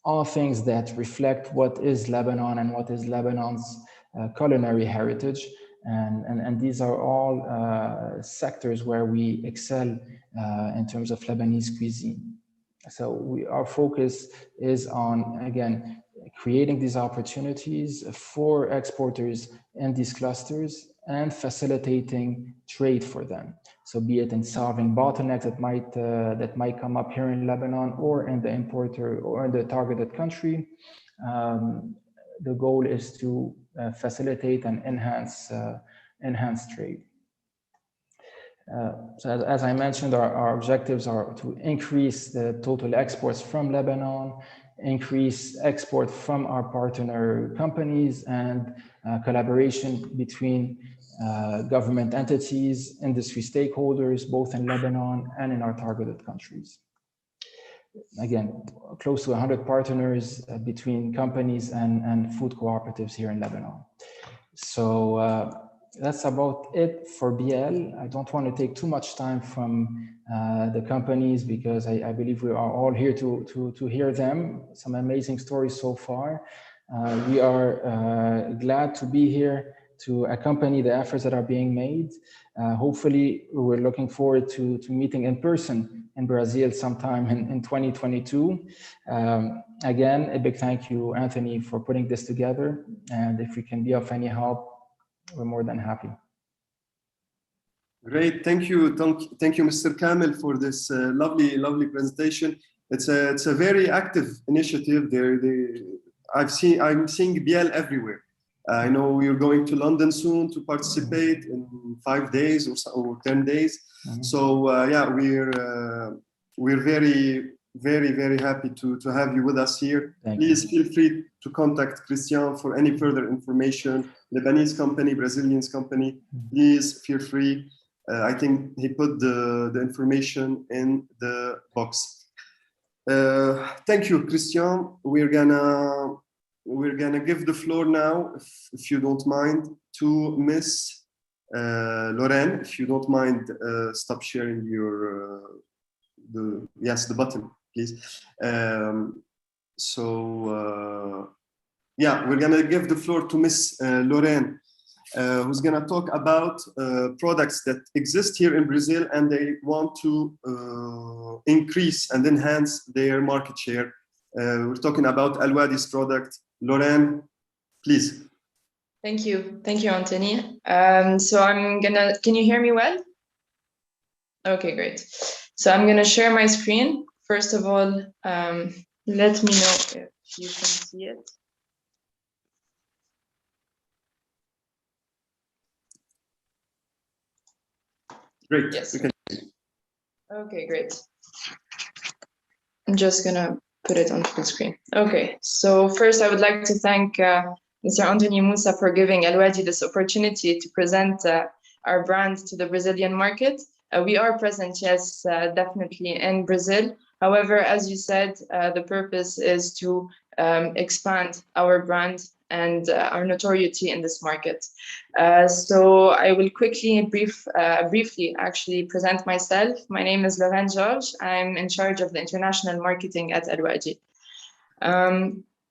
all things that reflect what is Lebanon and what is Lebanon's culinary heritage. And these are all sectors where we excel in terms of Lebanese cuisine. So our focus is on, again, creating these opportunities for exporters in these clusters and facilitating trade for them. So be it in solving bottlenecks that might come up here in Lebanon or in the importer or in the targeted country. The goal is to facilitate and enhance trade. So as I mentioned, our objectives are to increase the total exports from Lebanon, increase export from our partner companies, and collaboration between government entities, industry stakeholders, both in Lebanon and in our targeted countries. Again, close to 100 partners between companies and food cooperatives here in Lebanon. So that's about it for BL. I don't want to take too much time from the companies because I believe we are all here to hear them. Some amazing stories so far. We are glad to be here to accompany the efforts that are being made. Hopefully, we're looking forward to meeting in person in Brazil sometime in 2022. Again, a big thank you, Anthony, for putting this together. And if we can be of any help, we're more than happy. Great, thank you, Mr. Kamel, for this lovely presentation. It's a very active initiative. I'm seeing BL everywhere. I know you're going to London soon to participate in 5 days or 10 days. Mm-hmm. So yeah, we're very very, very happy to have you with us here. Thank Please you. feel free to contact Christian for any further information. Lebanese company, Brazilian company, please feel free. I think he put the information in the box. Thank you, Christian. We're gonna give the floor now, if you don't mind, to Miss Lorraine. If you don't mind, stop sharing your the button, please. Yeah, we're gonna give the floor to Miss Lorraine, who's gonna talk about products that exist here in Brazil and they want to increase and enhance their market share. We're talking about Al-Wadi's product. Lorraine, please. Thank you, Anthony. So can you hear me well? Okay, great. So I'm gonna share my screen. First of all, let me know if you can see it. Great. Yes. Okay, great. I'm just gonna put it on full screen. Okay, so first I would like to thank Mr. Anthony Moussa for giving Al-Wadi this opportunity to present our brand to the Brazilian market. We are present, yes, definitely in Brazil. However, as you said, the purpose is to expand our brand and our notoriety in this market. So I will quickly, briefly actually present myself. My name is Lorraine Georges. I'm in charge of the international marketing at Al-Wadi.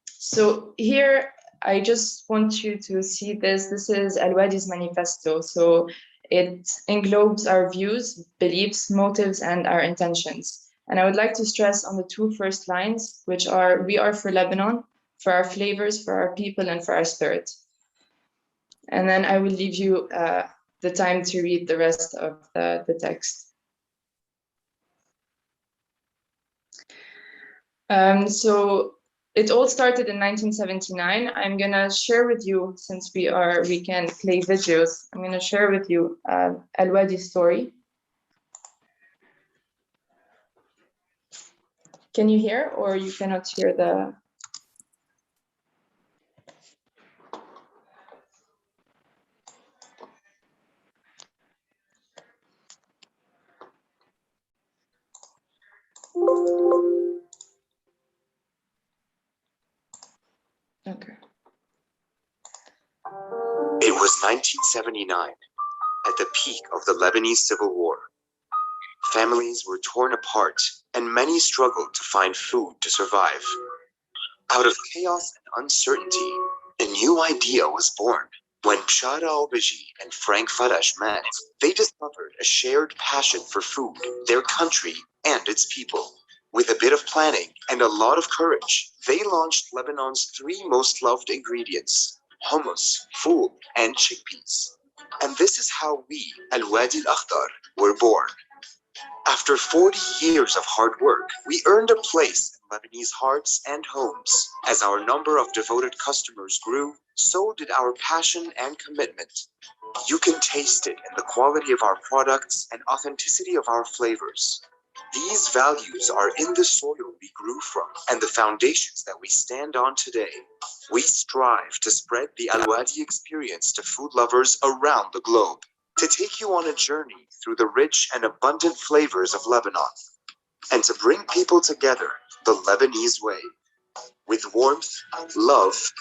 So here, I just want you to see this. This is Al-Wadi's manifesto. So it englobes our views, beliefs, motives, and our intentions. And I would like to stress on the two first lines, which are, we are for Lebanon, for our flavors, for our people, and for our spirit. And then I will leave you the time to read the rest of the text. So it all started in 1979. I'm gonna share with you, since we can play videos, I'm gonna share with you Al-Wadi's story. Can you hear, or you cannot hear the? Okay. It was 1979, at the peak of the Lebanese Civil War. Families were torn apart, and many struggled to find food to survive. Out of chaos and uncertainty, a new idea was born. When Bshara Obeji and Frank Farash met, they discovered a shared passion for food, their country, and its people. With a bit of planning and a lot of courage, they launched Lebanon's three most loved ingredients: hummus, fool, and chickpeas. And this is how we, Al-Wadi Al-Akhdar, were born. After 40 years of hard work, we earned a place in Lebanese hearts and homes. As our number of devoted customers grew, so did our passion and commitment. You can taste it in the quality of our products and authenticity of our flavors. These values are in the soil we grew from and the foundations that we stand on today. We strive to spread the Al-Wadi experience to food lovers around the globe, to take you on a journey through the rich and abundant flavors of Lebanon, and to bring people together the Lebanese way, with warmth, love,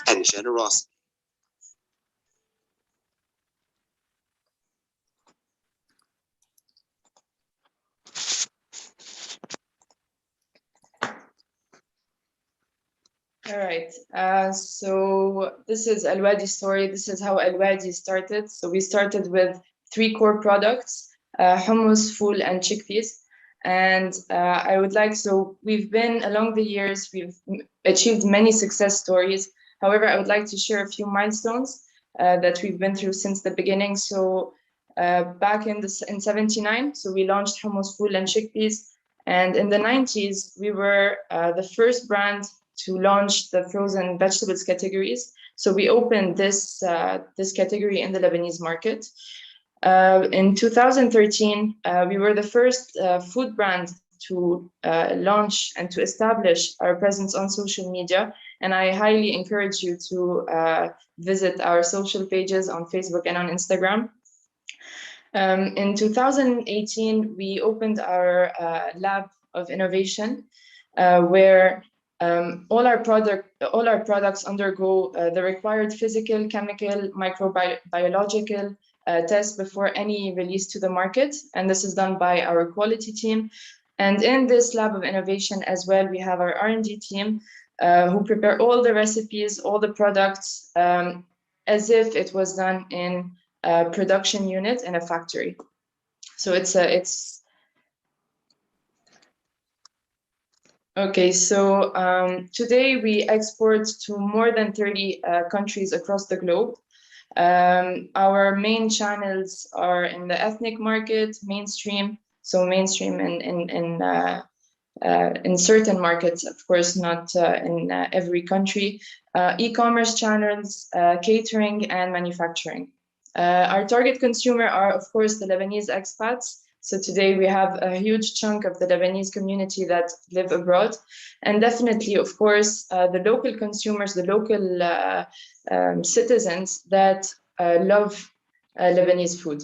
and generosity. All right, so this is Al-Wadi's story. This is how Al-Wadi started. So we started with three core products, hummus, fool, and chickpeas. And I would like, so we've been, along the years, we've achieved many success stories. However, I would like to share a few milestones that we've been through since the beginning. So back in 79, so we launched hummus, fool, and chickpeas. And in the 90s, we were the first brand to launch the frozen vegetables categories. So we opened this category in the Lebanese market. In 2013, we were the first food brand to launch and to establish our presence on social media. And I highly encourage you to visit our social pages on Facebook and on Instagram. In 2018, we opened our lab of innovation, where all our products undergo the required physical, chemical, microbiological tests before any release to the market, and this is done by our quality team. And in this lab of innovation as well, we have our R&D team who prepare all the recipes, all the products, as if it was done in a production unit in a factory. So it's okay. So today we export to more than 30 countries across the globe. Our main channels are in the ethnic market, mainstream. So mainstream in certain markets, of course, not in every country. E-commerce channels, catering, and manufacturing. Our target consumer are, of course, the Lebanese expats. So today we have a huge chunk of the Lebanese community that live abroad. And definitely, of course, the local consumers, the local citizens that love Lebanese food.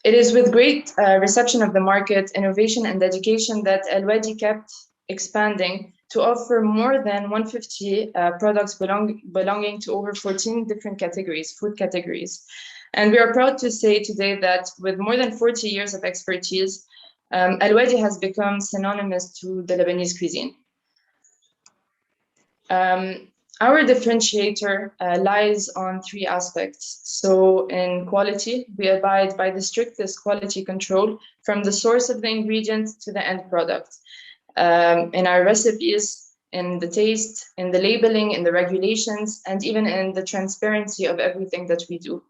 It is with great reception of the market, innovation, and dedication that Al-Wadi kept expanding to offer more than 150 products belonging to over 14 different categories, food categories. And we are proud to say today that with more than 40 years of expertise, Al-Wadi has become synonymous to the Lebanese cuisine. Our differentiator lies on three aspects. So in quality, we abide by the strictest quality control from the source of the ingredient to the end product. In our recipes, in the taste, in the labeling, in the regulations, and even in the transparency of everything that we do.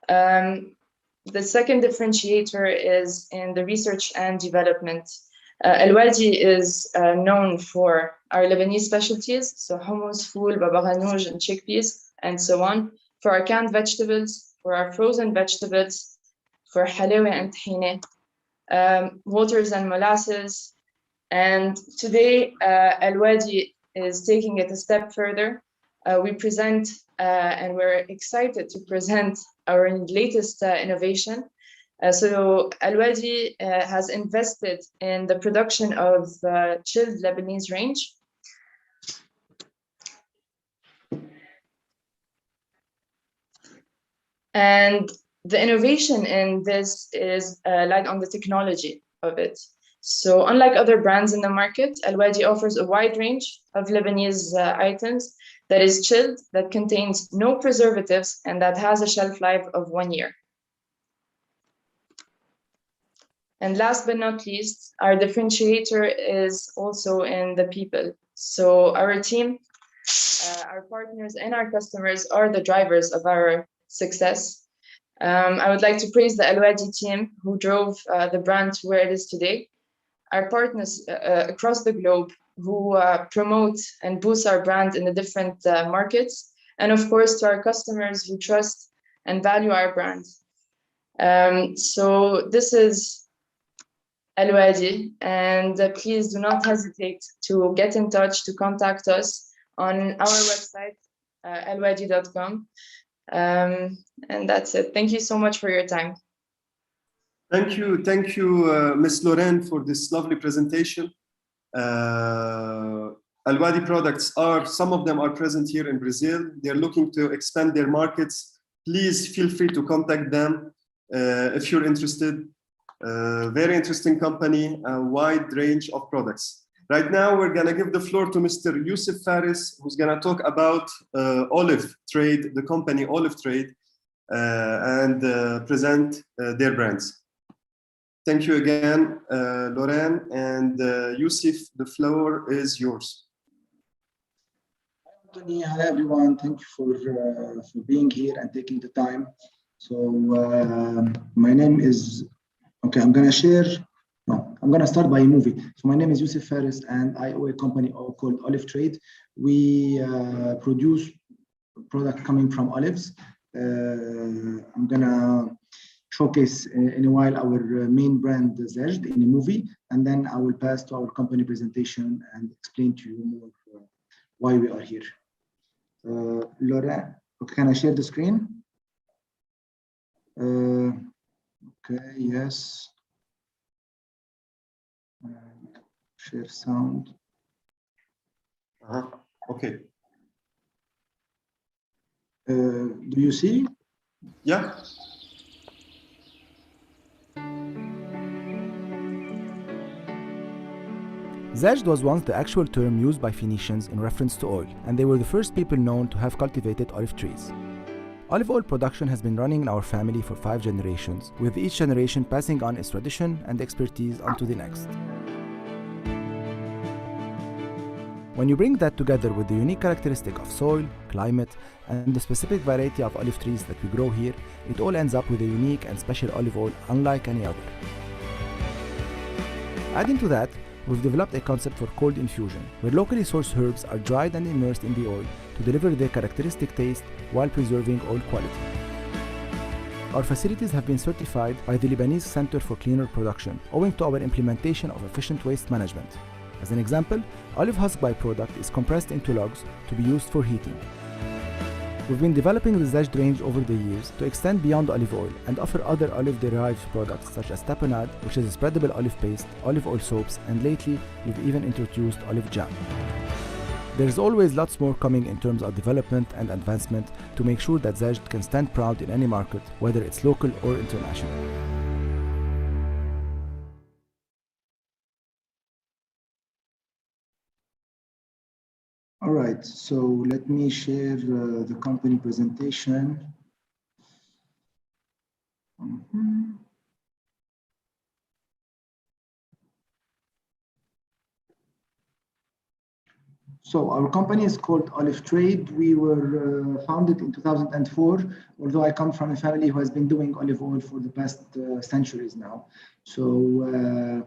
The second differentiator is in the research and development. Al-Wadi is known for our Lebanese specialties, so hummus, fool, baba ghanoush, and chickpeas, and so on, for our canned vegetables, for our frozen vegetables, for halawa and tahine, waters and molasses. And today, Al-Wadi is taking it a step further. We present, and we're excited to present our latest innovation. So Al-Wadi has invested in the production of chilled Lebanese range. And the innovation in this is light on the technology of it. So unlike other brands in the market, Al-Wadi offers a wide range of Lebanese items that is chilled, that contains no preservatives, and that has a shelf life of 1 year. And last but not least, our differentiator is also in the people. So our team, our partners, and our customers are the drivers of our success. I would like to praise the Al-Wadi team who drove the brand to where it is today. Our partners across the globe who promote and boost our brand in the different markets. And of course, to our customers who trust and value our brand. So this is Al-Wadi, and please do not hesitate to get in touch, to contact us on our website, alwadi.com. And that's it. Thank you so much for your time. Thank you, Ms. Lorraine, for this lovely presentation. Al-Wadi products some of them are present here in Brazil. They're looking to expand their markets. Please feel free to contact them if you're interested. Very interesting company, a wide range of products. Right now, we're gonna give the floor to Mr. Yusuf Faris, who's gonna talk about Olive Trade, the company Olive Trade, and present their brands. Thank you again, Lorraine, and Yusuf, the floor is yours. Hi, Anthony. Hi, everyone. Thank you for being here and taking the time. So my name is, okay, I'm gonna start by a movie. So my name is Yusuf Faris, and I own a company called Olive Trade. We produce product coming from olives. I'm gonna showcase in a while our main brand Azeite in a movie, and then I will pass to our company presentation and explain to you more why we are here. Laura, okay, can I share the screen? Okay, yes. Share sound. Okay. Do you see? Yeah. Zajd was once the actual term used by Phoenicians in reference to oil, and they were the first people known to have cultivated olive trees. Olive oil production has been running in our family for 5 generations, with each generation passing on its tradition and expertise onto the next. When you bring that together with the unique characteristic of soil, climate, and the specific variety of olive trees that we grow here, it all ends up with a unique and special olive oil unlike any other. Adding to that, we've developed a concept for cold infusion, where locally sourced herbs are dried and immersed in the oil to deliver their characteristic taste while preserving oil quality. Our facilities have been certified by the Lebanese Center for Cleaner Production, owing to our implementation of efficient waste management. As an example, olive husk byproduct is compressed into logs to be used for heating. We've been developing the Zajd range over the years to extend beyond olive oil and offer other olive-derived products such as tapenade, which is a spreadable olive paste, olive oil soaps, and lately we've even introduced olive jam. There's always lots more coming in terms of development and advancement to make sure that Zajd can stand proud in any market, whether it's local or international. All right, so let me share the company presentation. So our company is called Olive Trade. We were founded in 2004, although I come from a family who has been doing olive oil for the past centuries now. So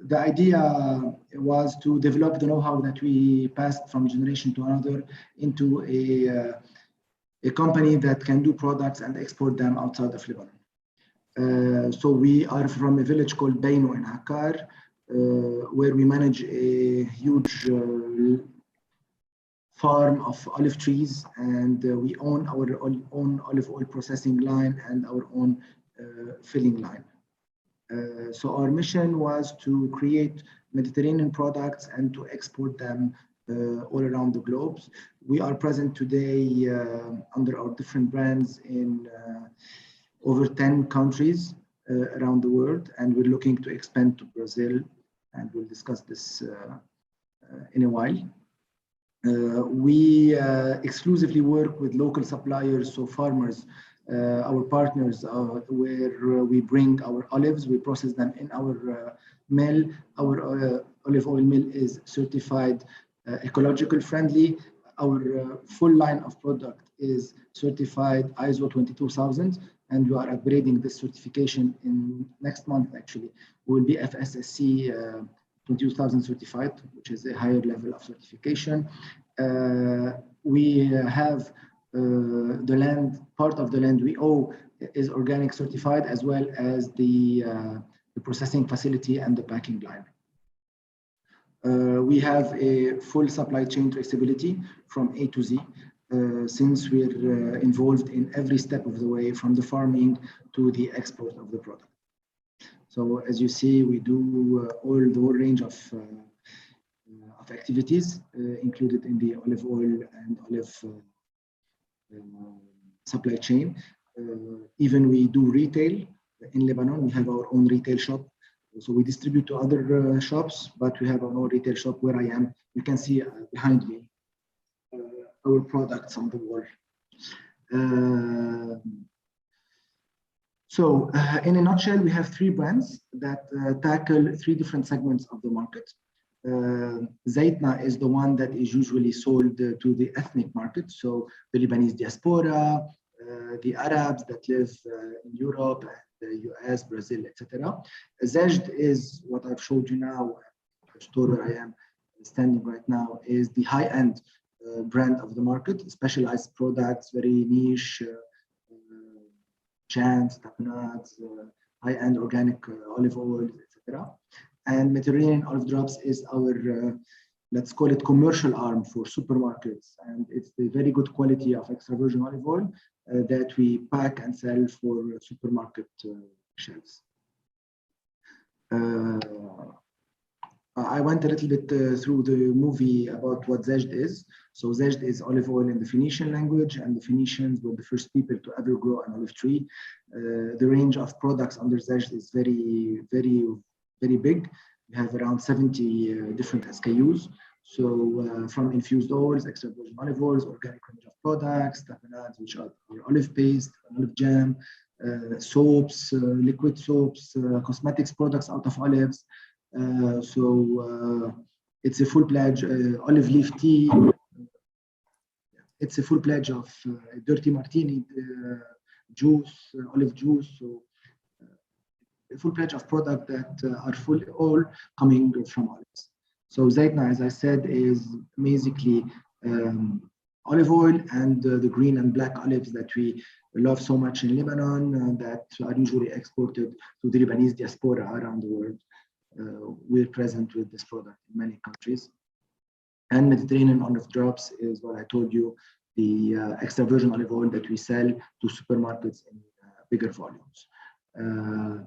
the idea was to develop the know-how that we passed from generation to another into a company that can do products and export them outside of Lebanon. So we are from a village called Baino in Akkar, where we manage a huge farm of olive trees, and we own our own olive oil processing line and our own filling line. So our mission was to create Mediterranean products and to export them all around the globe. We are present today under our different brands in over 10 countries around the world, and we're looking to expand to Brazil, and we'll discuss this in a while. We exclusively work with local suppliers, so farmers, our partners, where we bring our olives, we process them in our mill. Our olive oil mill is certified ecological friendly. Our full line of product is certified ISO 22000, and we are upgrading this certification in next month. Actually, we will be FSSC 22000 certified, which is a higher level of certification. We have the land, part of the land we own is organic certified, as well as the processing facility and the packing line. We have a full supply chain traceability from A to Z, since we're involved in every step of the way, from the farming to the export of the product. So as you see, we do all the whole range of activities included in the olive oil and olive supply chain. Even we do retail in Lebanon. We have our own retail shop. So we distribute to other shops, but we have our own retail shop where I am. You can see behind me our products on the wall. So in a nutshell, we have 3 brands that tackle 3 different segments of the market. Zaitna is the one that is usually sold to the ethnic market, so the Lebanese diaspora, the Arabs that live in Europe, the US, Brazil, etc. Zajd is what I've showed you now. The store where I am standing right now is the high-end brand of the market, specialized products, very niche, jams, tapenades, high-end organic olive oil, etc. And Mediterranean olive drops is our, let's call it commercial arm for supermarkets. And it's the very good quality of extra virgin olive oil that we pack and sell for supermarket shelves. I went a little bit through the movie about what Zajd is. So Zajd is olive oil in the Phoenician language, and the Phoenicians were the first people to ever grow an olive tree. The range of products under Zajd is very, very, very big. We have around 70 different SKUs. So from infused oils, extra virgin olive oils, organic range of products, tapenades, which are olive paste, olive jam, soaps, liquid soaps, cosmetics products out of olives. It's a full pledge olive leaf tea. It's a full pledge of dirty martini juice, olive juice. So a full pledge of products that are fully all coming from olives. So Zaitna, as I said, is basically olive oil and the green and black olives that we love so much in Lebanon that are usually exported to the Lebanese diaspora around the world. We're present with this product in many countries. And Mediterranean olive drops is what I told you, the extra virgin olive oil that we sell to supermarkets in bigger volumes.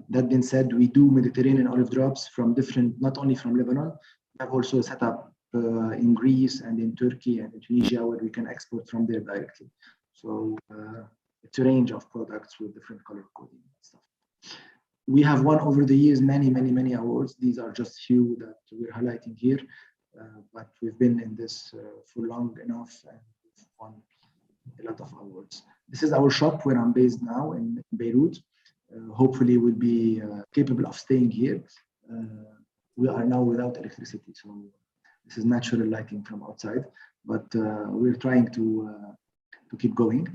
That being said, we do Mediterranean olive drops from different, not only from Lebanon, we have also set up in Greece and in Turkey and in Tunisia where we can export from there directly. So it's a range of products with different color coding and stuff. We have won over the years many awards. These are just few that we're highlighting here, but we've been in this for long enough and we've won a lot of awards. This is our shop where I'm based now in Beirut. Hopefully we'll be capable of staying here. We are now without electricity, so this is natural lighting from outside, but we're trying to keep going.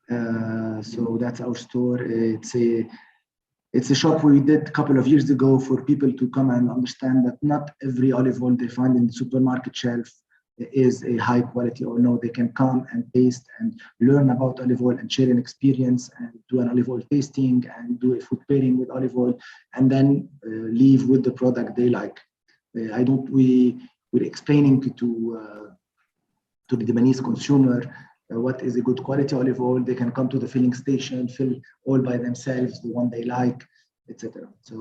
So that's our store. It's a shop we did a couple of years ago for people to come and understand that not every olive oil they find in the supermarket shelf is a high quality oil. No, they can come and taste and learn about olive oil and share an experience and do an olive oil tasting and do a food pairing with olive oil and then leave with the product they like. We're explaining to the Lebanese consumer what is a good quality olive oil. They can come to the filling station, fill all by themselves, the one they like, etc. So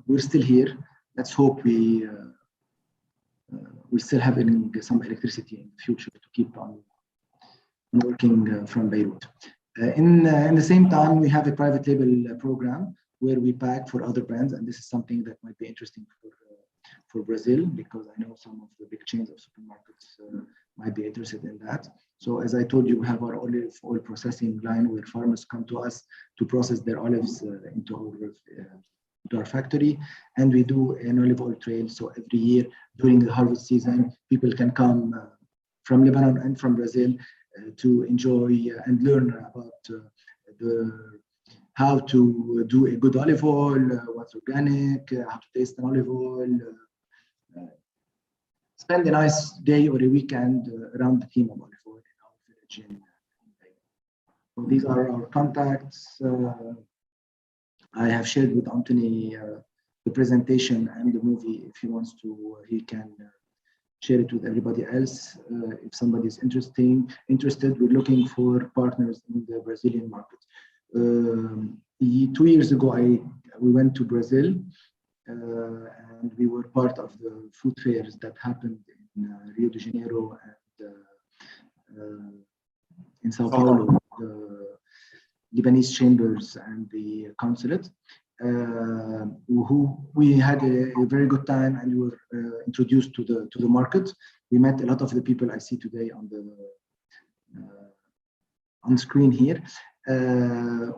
we're still here. Let's hope we still have some electricity in the future to keep on working from Beirut. In the same time, we have a private label program where we pack for other brands, and this is something that might be interesting for Brazil, because I know some of the big chains of supermarkets might be interested in that. So as I told you, we have our olive oil processing line where farmers come to us to process their olives into our factory, and we do an olive oil trail. So every year during the harvest season, people can come from Lebanon and from Brazil to enjoy and learn about how to do a good olive oil, what's organic, how to taste an olive oil, spend a nice day or a weekend around the theme of olive oil in our village in So these are our contacts. I have shared with Anthony the presentation and the movie. If he wants to, he can share it with everybody else. If somebody is interested, we're looking for partners in the Brazilian market. 2 years ago, we went to Brazil and we were part of the food fairs that happened in Rio de Janeiro and in Sao Paulo, the Lebanese chambers and the consulate. We had a very good time and we were introduced to the market. We met a lot of the people I see today on the screen here.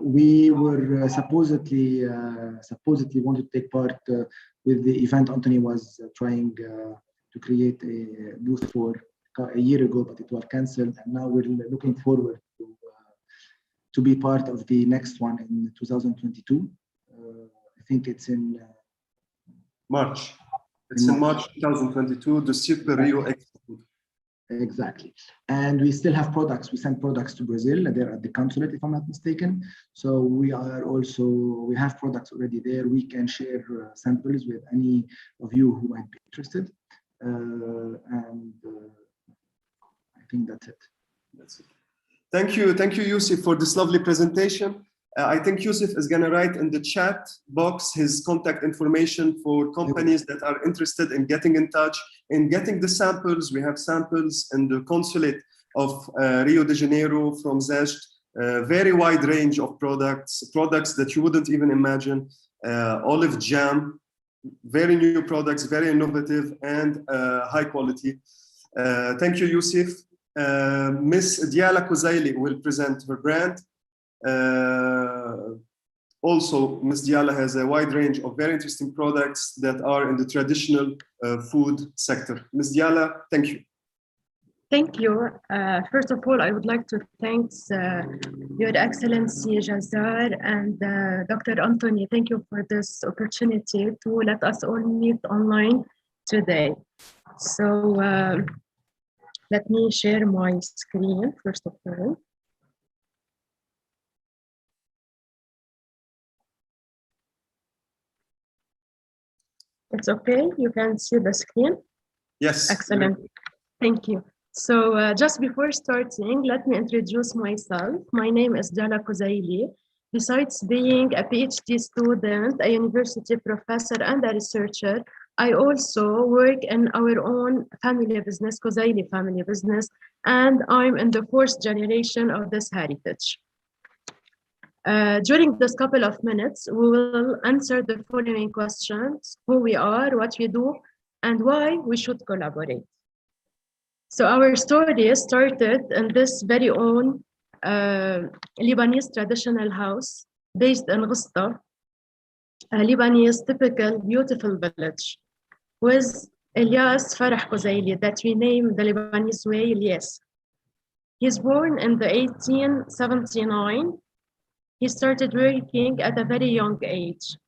We were supposedly wanted to take part with the event Anthony was trying to create a booth for a year ago, but it was cancelled, and now we're looking forward to be part of the next one in 2022. I think it's in March. It's in March 2022, the Super Rio Expo. Exactly. And we still have products. We send products to Brazil. They're at the consulate, if I'm not mistaken. So we have products already there. We can share samples with any of you who might be interested. I think that's it. That's it. Thank you, Yusuf, for this lovely presentation. I think Yusuf is going to write in the chat box his contact information for companies that are interested in getting in touch, in getting the samples. We have samples in the consulate of Rio de Janeiro from Zest, very wide range of products that you wouldn't even imagine. Olive jam, very new products, very innovative and high quality. Thank you, Yusuf. Miss Diala Kouzaili will present her brand. Also, Ms. Diala has a wide range of very interesting products that are in the traditional food sector. Ms. Diala, thank you. Thank you. First of all, I would like to thank Your Excellency Jazar and Dr. Anthony. Thank you for this opportunity to let us all meet online today. So let me share my screen first of all. It's okay, you can see the screen? Yes. Excellent, thank you. So just before starting, let me introduce myself. My name is Diala Kouzaili. Besides being a PhD student, a university professor and a researcher, I also work in our own family business, Kouzaili family business, and I'm in the 4th generation of this heritage. During this couple of minutes, we will answer the following questions: who we are, what we do, and why we should collaborate. So our story started in this very own Lebanese traditional house based in Ghousta, a Lebanese typical beautiful village, with Ilyas Farah Kouzaili, that we name the Lebanese way Ilyas. He's born in the 1879. He started working at a very young age.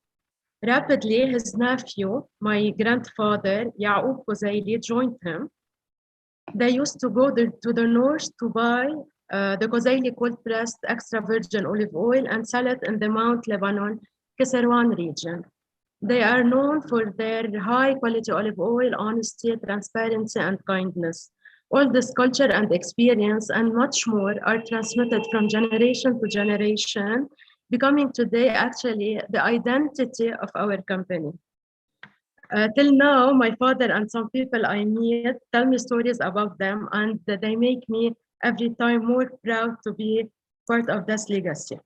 Rapidly, his nephew, my grandfather, Ya'qub Kouzaili, joined him. They used to go to the north to buy the Kouzaili cold-pressed extra virgin olive oil and sell it in the Mount Lebanon, Kisarwan region. They are known for their high-quality olive oil, honesty, transparency, and kindness. All this culture and experience and much more are transmitted from generation to generation, becoming today actually the identity of our company. Till now, my father and some people I meet tell me stories about them, and they make me every time more proud to be part of this legacy.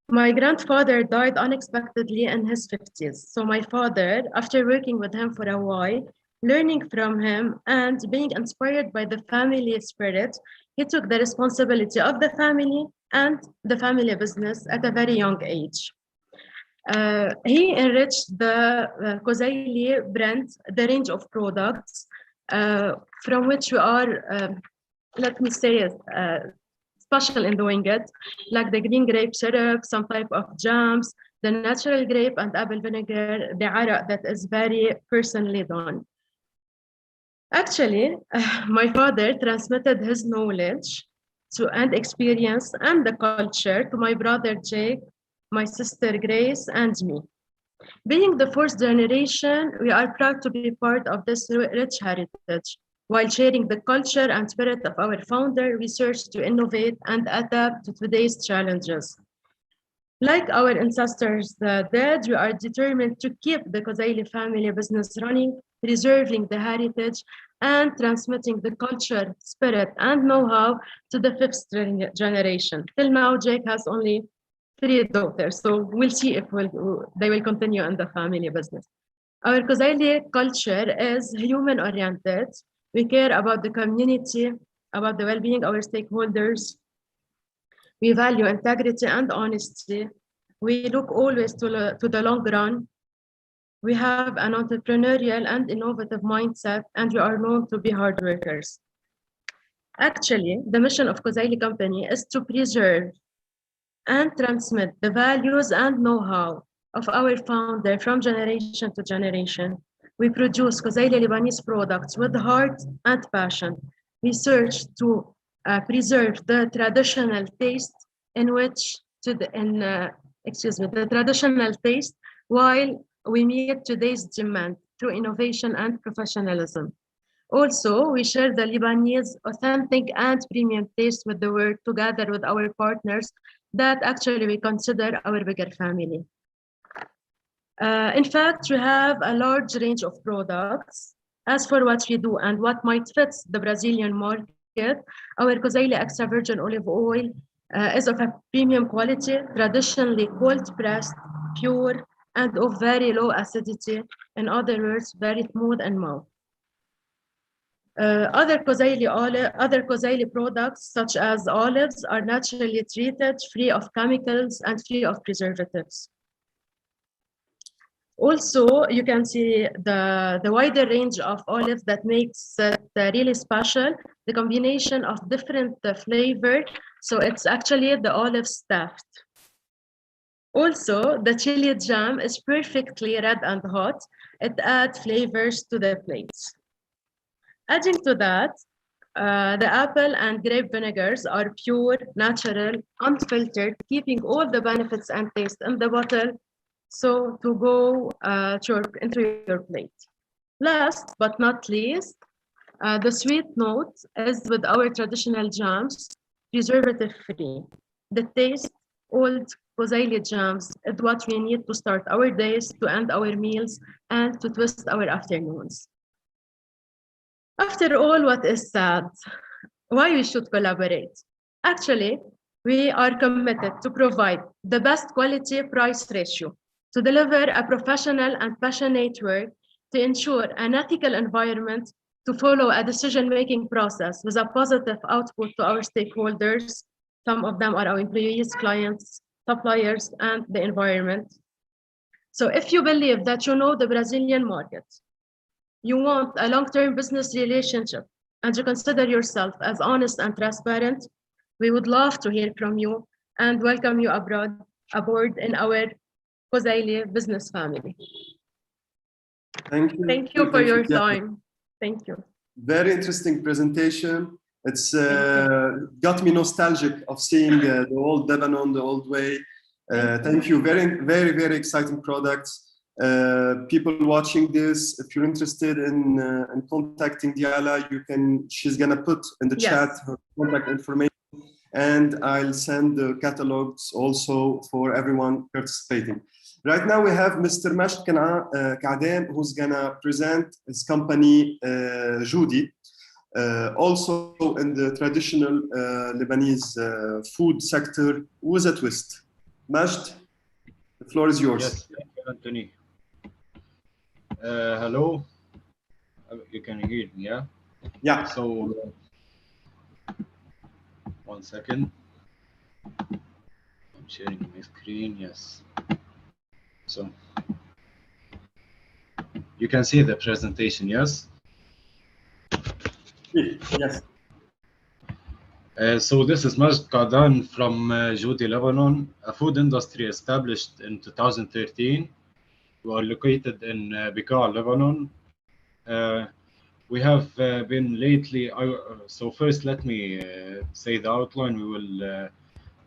My grandfather died unexpectedly in his 50s. So my father, after working with him for a while, learning from him and being inspired by the family spirit, he took the responsibility of the family and the family business at a very young age. He enriched the Kouzaili brand, the range of products from which we are, let me say, special in doing it, like the green grape syrup, some type of jams, the natural grape and apple vinegar, the arak that is very personally done. Actually, my father transmitted his knowledge and experience and the culture to my brother Jake, my sister Grace, and me. Being the 4th generation, we are proud to be part of this rich heritage. While sharing the culture and spirit of our founder, we search to innovate and adapt to today's challenges. Like our ancestors did, we are determined to keep the Kouzaili family business running, preserving the heritage and transmitting the culture, spirit, and know-how to the 5th generation. Till now, Jake has only 3 daughters, so we'll see if they will continue in the family business. Our Kouzaili culture is human-oriented. We care about the community, about the well-being of our stakeholders. We value integrity and honesty. We look always to the long run. We have an entrepreneurial and innovative mindset, and we are known to be hard workers. Actually, the mission of Kouzaili Company is to preserve and transmit the values and know-how of our founder from generation to generation. we produce Kozaili Lebanese products with heart and passion. We search to preserve the traditional taste the traditional taste while we meet today's demand through innovation and professionalism. Also, we share the Lebanese authentic and premium taste with the world together with our partners that actually we consider our bigger family. In fact, we have a large range of products. As for what we do and what might fit the Brazilian market, our Kozaili extra virgin olive oil is of a premium quality, traditionally cold pressed, pure, and of very low acidity. In other words, very smooth and mild. Other Kozaili products, such as olives, are naturally treated, free of chemicals and free of preservatives. Also, you can see the wider range of olives that makes it really special, the combination of different flavor. So it's actually the olive stuffed. Also, the chili jam is perfectly red and hot. It adds flavors to the plates. Adding to that, the apple and grape vinegars are pure, natural, unfiltered, keeping all the benefits and taste in the bottle. So to go into your plate. Last but not least, the sweet note is with our traditional jams, preservative-free. The taste, old Kozaili jams, is what we need to start our days, to end our meals, and to twist our afternoons. After all what is said, why we should collaborate? Actually, we are committed to provide the best quality price ratio, to deliver a professional and passionate work, to ensure an ethical environment, to follow a decision-making process with a positive output to our stakeholders. Some of them are our employees, clients, suppliers, and the environment. So if you believe that you know the Brazilian market, you want a long-term business relationship, and you consider yourself as honest and transparent, we would love to hear from you and welcome you aboard in our Kozaili business family. Thank you. Thank you for your time. Thank you. Very interesting presentation. It's got me nostalgic of seeing the old Lebanon, the old way. Thank you. Very exciting products. People watching this, if you're interested in contacting Diala, she's gonna put in the chat her contact information, and I'll send the catalogs also for everyone participating. Right now we have Mr. Majd Kadem, who's gonna present his company Judy, also in the traditional Lebanese food sector with a twist. Majd, the floor is yours. Yes, thank you, Anthony. Hello, you can hear me, yeah? Yeah. So, 1 second. I'm sharing my screen, yes. So, you can see the presentation, yes? Yes. So this is Majd Kadem from Judy, Lebanon, a food industry established in 2013. We are located in Bekaa, Lebanon. We have been lately, so first let me say the outline. We will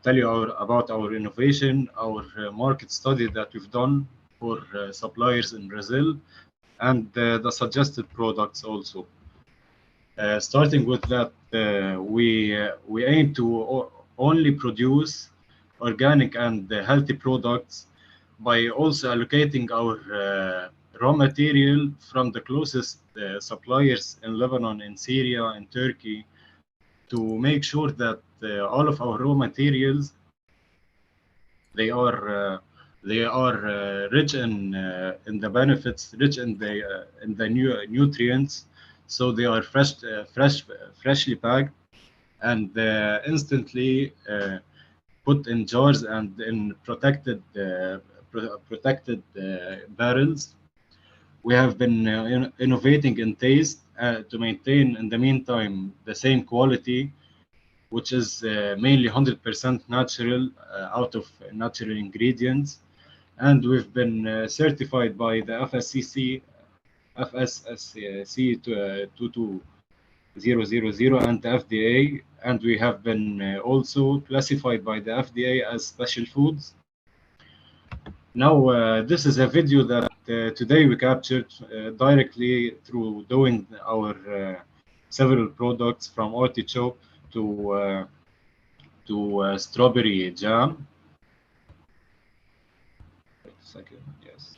tell you about our innovation, our market study that we've done for suppliers in Brazil, and the suggested products also. Starting with that, we aim to only produce organic and healthy products by also allocating our raw material from the closest suppliers in Lebanon, in Syria, and Turkey, to make sure that all of our raw materials they are rich in the benefits, rich in the nutrients. So they are freshly packed and instantly put in jars and in protected barrels. We have been innovating in taste to maintain, in the meantime, the same quality, which is mainly 100% natural, out of natural ingredients. And we've been certified by the FSCC FSSC 22000 and the FDA, and we have been also classified by the FDA as special foods. Now, this is a video that today we captured directly through doing our several products from artichoke to strawberry jam. Wait a second, yes.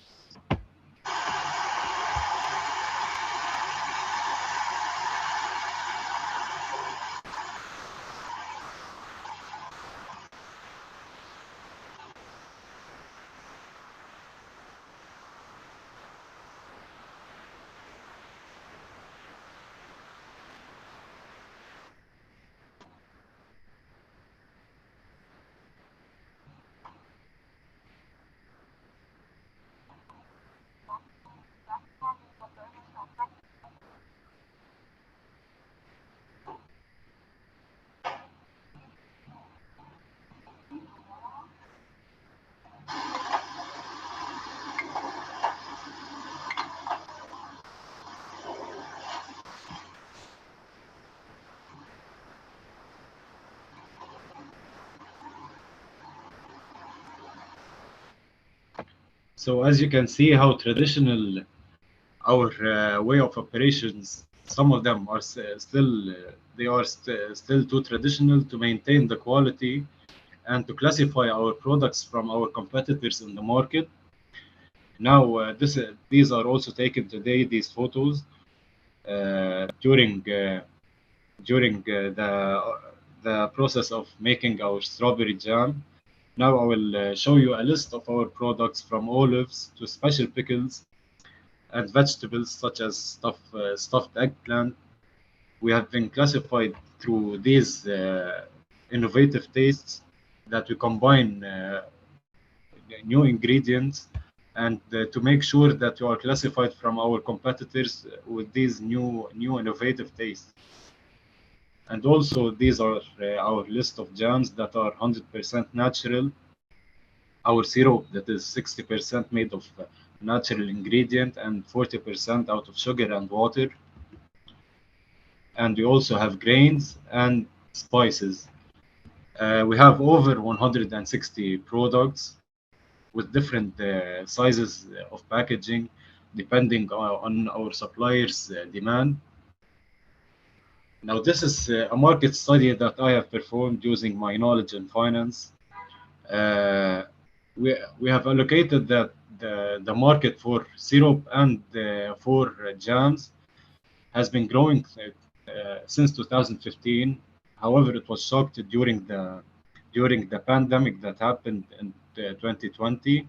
So as you can see how traditional our way of operations, some of them are still too traditional to maintain the quality and to classify our products from our competitors in the market. Now these are also taken today, these photos, during the process of making our strawberry jam. Now I will show you a list of our products from olives to special pickles and vegetables such as stuffed eggplant. We have been classified through these innovative tastes that we combine new ingredients and to make sure that you are classified from our competitors with these new innovative tastes. And also these are our list of jams that are 100% natural. Our syrup that is 60% made of natural ingredient and 40% out of sugar and water. And we also have grains and spices. We have over 160 products with different sizes of packaging depending on our suppliers' demand. Now this is a market study that I have performed using my knowledge in finance. We have allocated that the market for syrup and for jams has been growing since 2015. However, it was shocked during the pandemic that happened in 2020.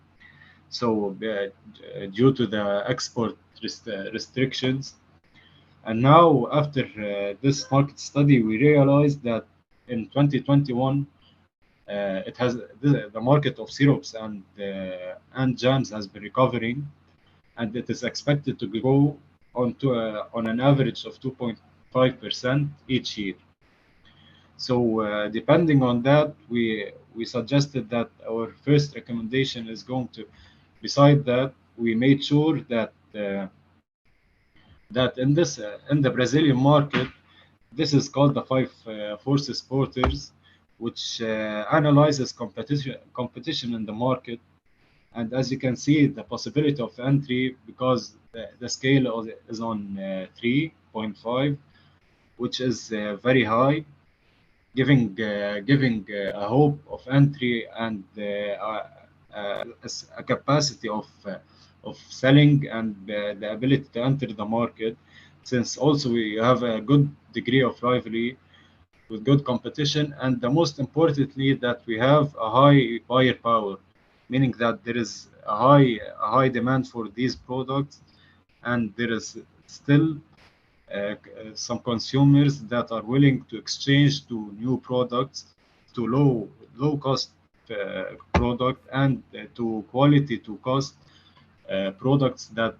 So due to the export restrictions. And now, after this market study, we realized that in 2021, the market of syrups and jams has been recovering, and it is expected to grow on an average of 2.5% each year. So depending on that, we suggested that our first recommendation is going to, beside that, we made sure that in the Brazilian market, this is called the 5 forces porters, which analyzes competition in the market. And as you can see, the possibility of entry, because the scale is on 3.5, which is very high, giving a hope of entry and a capacity of selling and the ability to enter the market, since also we have a good degree of rivalry with good competition, and the most importantly that we have a high buyer power, meaning that there is a high demand for these products, and there is still some consumers that are willing to exchange to new products, to low cost product, and to quality to cost products that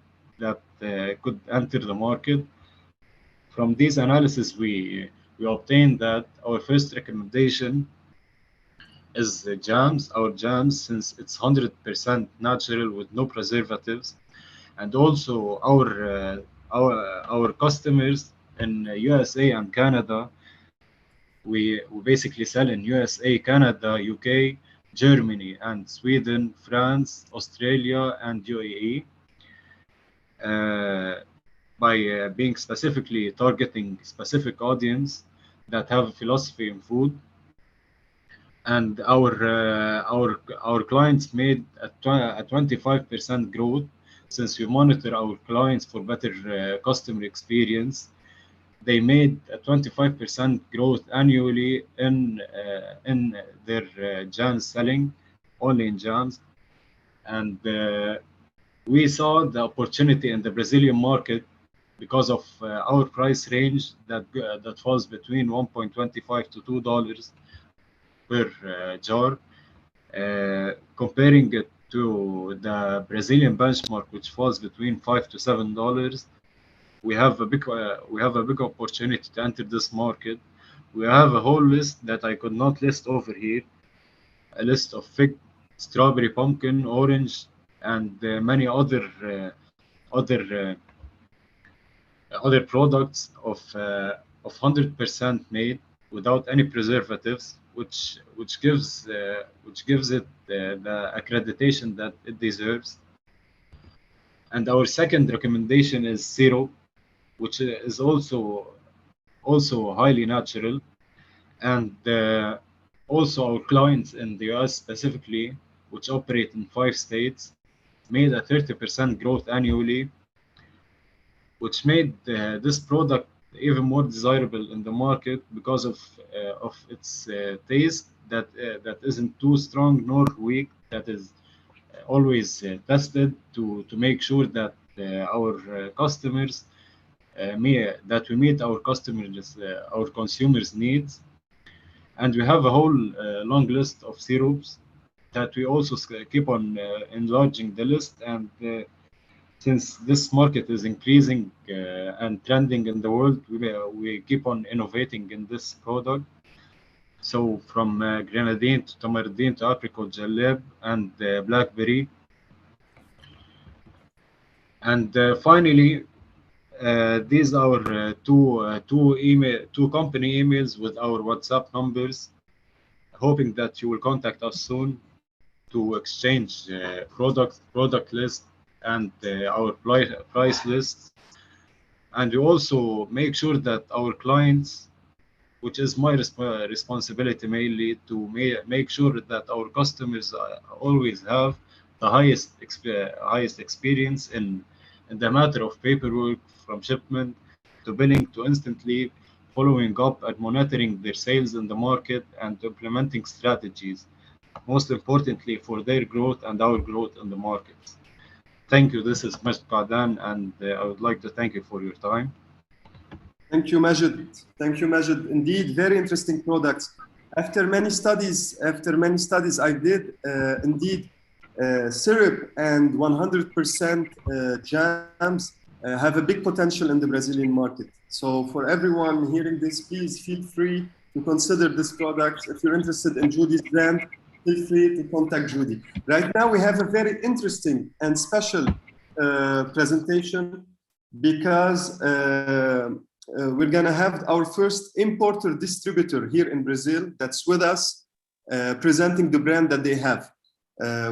could enter the market. From these analysis, we obtained that our first recommendation is jams. Our jams, since it's 100% natural with no preservatives, and also our customers in USA and Canada. We basically sell in USA, Canada, UK, Germany, and Sweden, France, Australia, and UAE. By being specifically targeting specific audience that have a philosophy in food, and our clients made a 25% growth since we monitor our clients for better customer experience. They made a 25% growth annually in their jams selling, only in jams, and we saw the opportunity in the Brazilian market because of our price range that falls between $1.25 to $2 per jar, comparing it to the Brazilian benchmark, which falls between $5 to $7. We have a big opportunity to enter this market. We have a whole list that I could not list over here, a list of fig, strawberry, pumpkin, orange, and many other products of 100% made without any preservatives, which gives it the accreditation that it deserves. And our second recommendation is syrup, which is also highly natural, and also our clients in the US specifically, which operate in 5 states, made a 30% growth annually, which made this product even more desirable in the market because of its taste that isn't too strong nor weak. That is always tested to make sure that our customers that we meet our consumers' needs. And we have a whole long list of syrups that we also keep on enlarging the list. And since this market is increasing and trending in the world, we keep on innovating in this product. So from grenadine to tamarind to apricot jaleb and blackberry. And finally, these are two company emails with our WhatsApp numbers, hoping that you will contact us soon to exchange product list and our price lists. And we also make sure that our clients, which is my responsibility mainly, to make sure that our customers always have the highest experience in the matter of paperwork, from shipment to billing to instantly following up and monitoring their sales in the market and implementing strategies, most importantly for their growth and our growth in the markets. Thank you. This is Majid Qadan, and I would like to thank you for your time. Thank you, Majid. Thank you, Majid. Indeed, very interesting products. After many studies I did, indeed, syrup and 100% jams have a big potential in the Brazilian market. So for everyone hearing this, please feel free to consider this product. If you're interested in Judy's brand, feel free to contact Judy. Right now, we have a very interesting and special presentation because we're going to have our first importer distributor here in Brazil that's with us, presenting the brand that they have.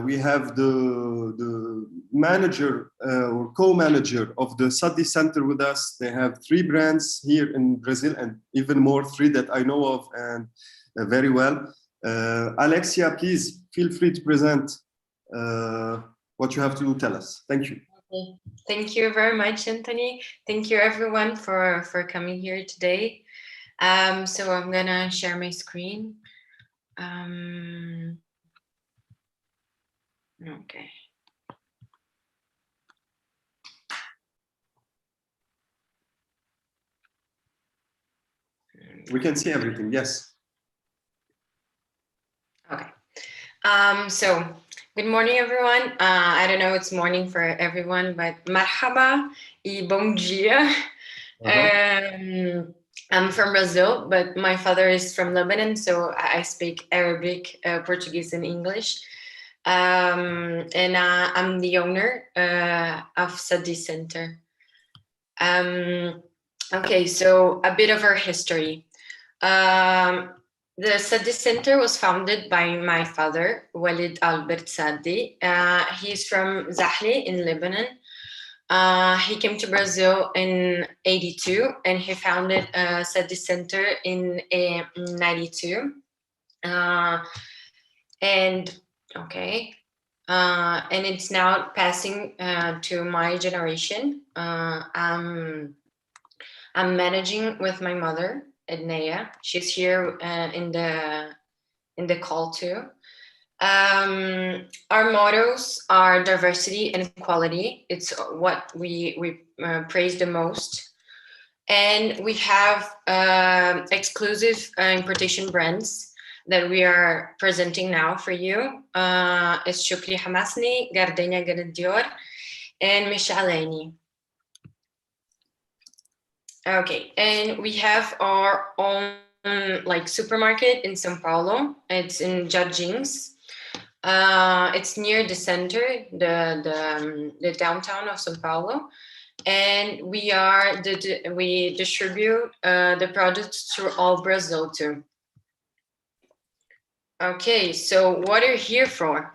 We have the manager or co-manager of the Sadi Center with us. They have 3 brands here in Brazil, and even more, 3 that I know of and very well. Alexia, please feel free to present what you have to tell us. Thank you. Okay. Thank you very much, Anthony. Thank you everyone for coming here today. So I'm gonna share my screen. Okay. We can see everything, yes. Okay. So good morning, everyone. I don't know it's morning for everyone, but marhaba e bom dia. I'm from Brazil, but my father is from Lebanon, so I speak Arabic, Portuguese, and English. and I'm the owner of Sadi Center. Okay, so a bit of our history. The Sadi Center was founded by my father, Walid Albert Sadi. He's from Zahli in Lebanon. He came to Brazil in '82 and he founded Sadi Center in '92. And it's now passing to my generation. I'm managing with my mother, Ednea. She's here in the call too. Our mottos are diversity and equality. It's what we praise the most. And we have exclusive importation brands that we are presenting now for you. It's Shukri Hamasni, Gardenia Gardior, and Mishaleni. Okay, and we have our own supermarket in São Paulo. It's in Jardins. It's near the center, the downtown of São Paulo. And we distribute the products through all Brazil too. Okay, so what are you here for?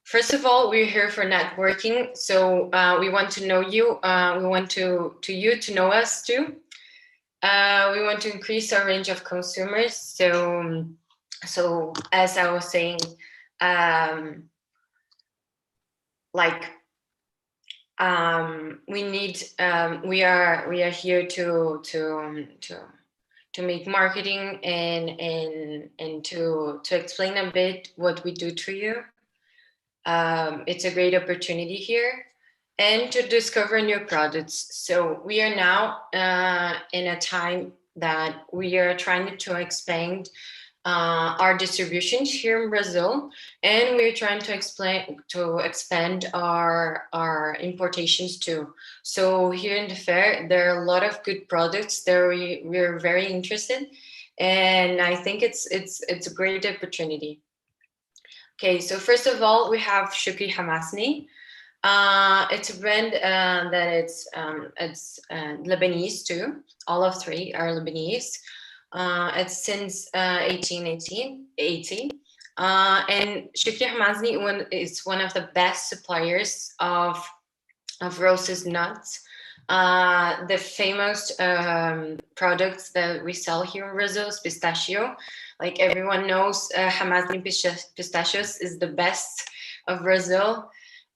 First of all, we're here for networking. So we want to know you. We want you to know us too. We want to increase our range of consumers. So as I was saying, we are here to make marketing and to explain a bit what we do to you. It's a great opportunity here, and to discover new products. So we are now in a time that we are trying to expand our distributions here in Brazil, and we're trying to expand our importations too. So here in the fair, there are a lot of good products that we're very interested, and I think it's a great opportunity. Okay, so first of all, we have Shukri Hamasni. It's a brand that it's Lebanese too. All of three are Lebanese. It's since 1880. And Shukri Hamasni is one of the best suppliers of roasted nuts. The famous products that we sell here in Brazil is pistachio. Like everyone knows, Hamasni pistachios is the best of Brazil.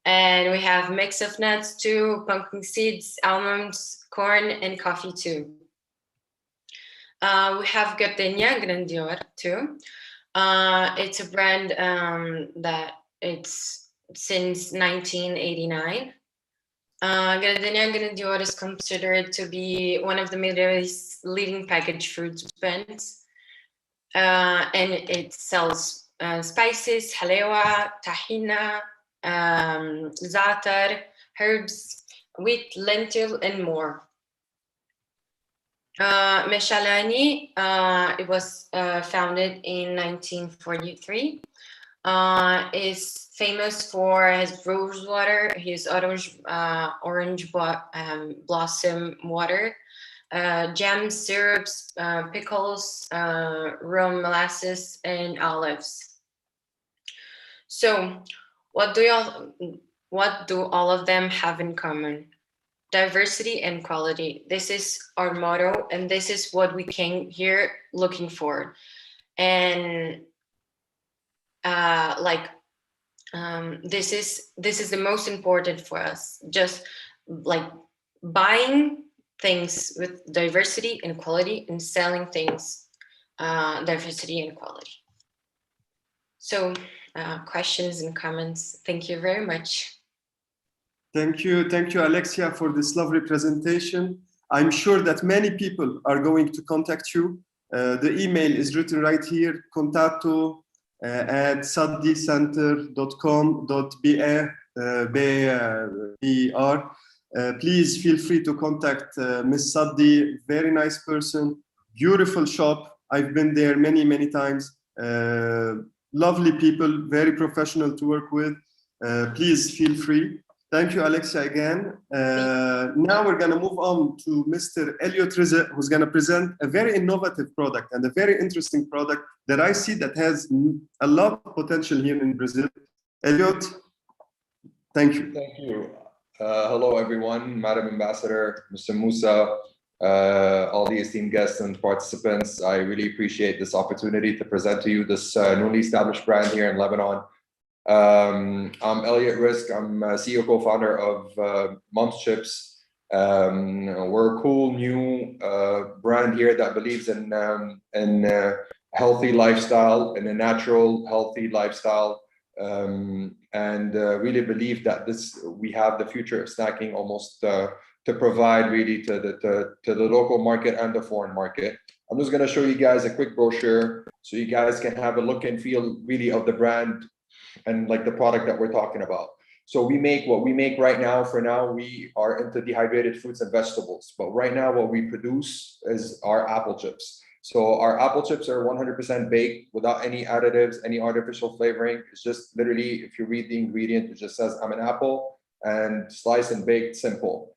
And we have mix of nuts too, pumpkin seeds, almonds, corn, and coffee too. We have Gardenia Grandior too. It's a brand that it's since 1989. Gardenia Grandior is considered to be one of the Middle East's leading packaged fruit brands. And it sells spices, halewa, tahina, za'atar, herbs, wheat, lentil, and more. Meshalani, it was founded in 1943. Is famous for his rose water, his orange blossom water, jams, syrups, pickles, rum, molasses, and olives. So, what do all of them have in common? Diversity and quality. This is our motto, and this is what we came here looking for. And this is the most important for us. Just like buying things with diversity and quality, and selling things diversity and quality. So questions and comments. Thank you very much. Thank you, Alexia, for this lovely presentation. I'm sure that many people are going to contact you. The email is written right here, contatto at saddicenter.com.br. Please feel free to contact Ms. Saddi, very nice person, beautiful shop. I've been there many times. lovely people, very professional to work with. Please feel free. Thank you, Alexia, again. Now we're going to move on to Mr. Elliot Rizet, who's going to present a very innovative product and a very interesting product that I see that has a lot of potential here in Brazil. Elliot, thank you. Thank you. Hello, everyone, Madam Ambassador, Mr. Musa, all the esteemed guests and participants. I really appreciate this opportunity to present to you this newly established brand here in Lebanon. I'm Elliot Risk. I'm CEO co-founder of Mom's Chips. We're a cool new brand here that believes in healthy lifestyle, in a natural, healthy lifestyle, and really believe that we have the future of snacking almost to provide really to the local market and the foreign market. I'm just going to show you guys a quick brochure so you guys can have a look and feel really of the brand and like the product that we're talking about. So we make what we make right now. For now, we are into dehydrated fruits and vegetables. But right now, what we produce is our apple chips. So our apple chips are 100% baked without any additives, any artificial flavoring. It's just literally, if you read the ingredient, it just says, I'm an apple, and sliced and baked, simple.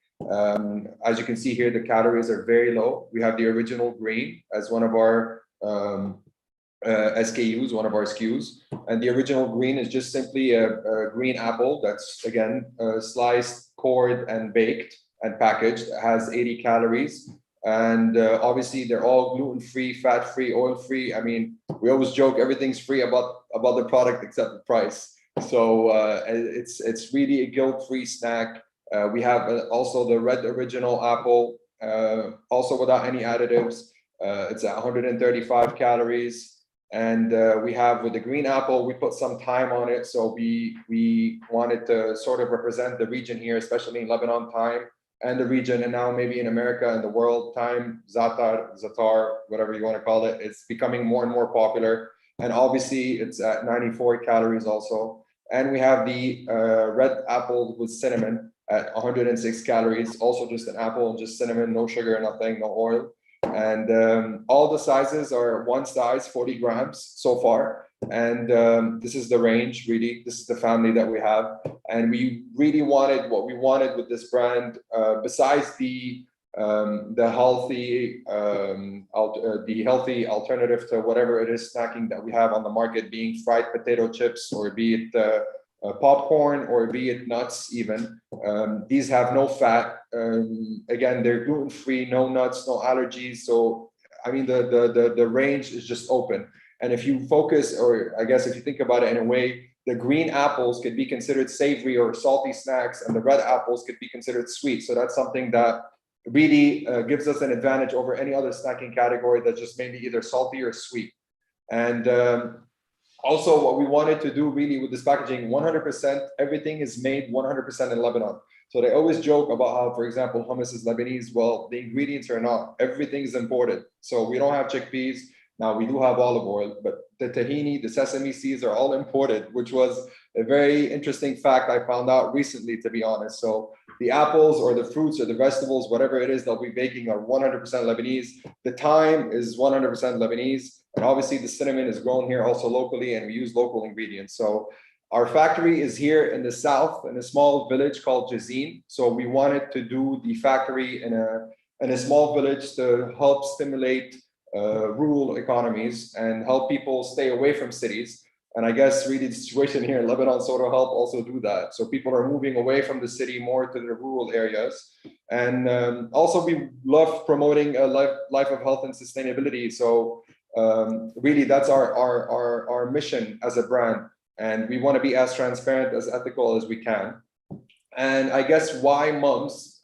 As you can see here, the calories are very low. We have the original green as one of our SKUs, one of our SKUs. And the original green is just simply a green apple that's, again, sliced, cored, and baked and packaged. It has 80 calories. And obviously, they're all gluten-free, fat-free, oil-free. I mean, we always joke everything's free about the product except the price. So it's really a guilt-free snack. We have also the red original apple, also without any additives. It's at 135 calories. And we have with the green apple, we put some thyme on it. So we wanted to sort of represent the region here, especially in Lebanon, thyme, and the region, and now maybe in America and the world, thyme, zatar, whatever you want to call it. It's becoming more and more popular. And obviously, it's at 94 calories also. And we have the red apple with cinnamon at 106 calories, also just an apple and just cinnamon, no sugar, nothing, no oil. And all the sizes are one size, 40 grams so far. And this is the range, really. This is the family that we have. And we really wanted what we wanted with this brand, besides the healthy alternative to whatever it is snacking that we have on the market, being fried potato chips, or be it popcorn, or be it nuts even. These have no fat. Again, they're gluten-free, no nuts, no allergies. So, I mean, the range is just open. And if you focus, or I guess if you think about it in a way, the green apples could be considered savory or salty snacks, and the red apples could be considered sweet. So that's something that really gives us an advantage over any other snacking category that's just maybe either salty or sweet. And also, what we wanted to do really with this packaging, 100%, everything is made 100% in Lebanon. So they always joke about how, for example, hummus is Lebanese. Well, the ingredients are not. Everything is imported. So we don't have chickpeas. Now, we do have olive oil, but the tahini, the sesame seeds are all imported, which was a very interesting fact I found out recently, to be honest. So the apples or the fruits or the vegetables, whatever it is they'll be baking, are 100% Lebanese. The thyme is 100% Lebanese. And obviously the cinnamon is grown here also locally, and we use local ingredients. So our factory is here in the south, in a small village called Jazeen. So we wanted to do the factory in a small village to help stimulate rural economies and help people stay away from cities. And I guess really the situation here in Lebanon sort of help also do that. So people are moving away from the city more to the rural areas. And also we love promoting a life of health and sustainability. So really that's our mission as a brand. And we want to be as transparent, as ethical as we can. And I guess why Mums?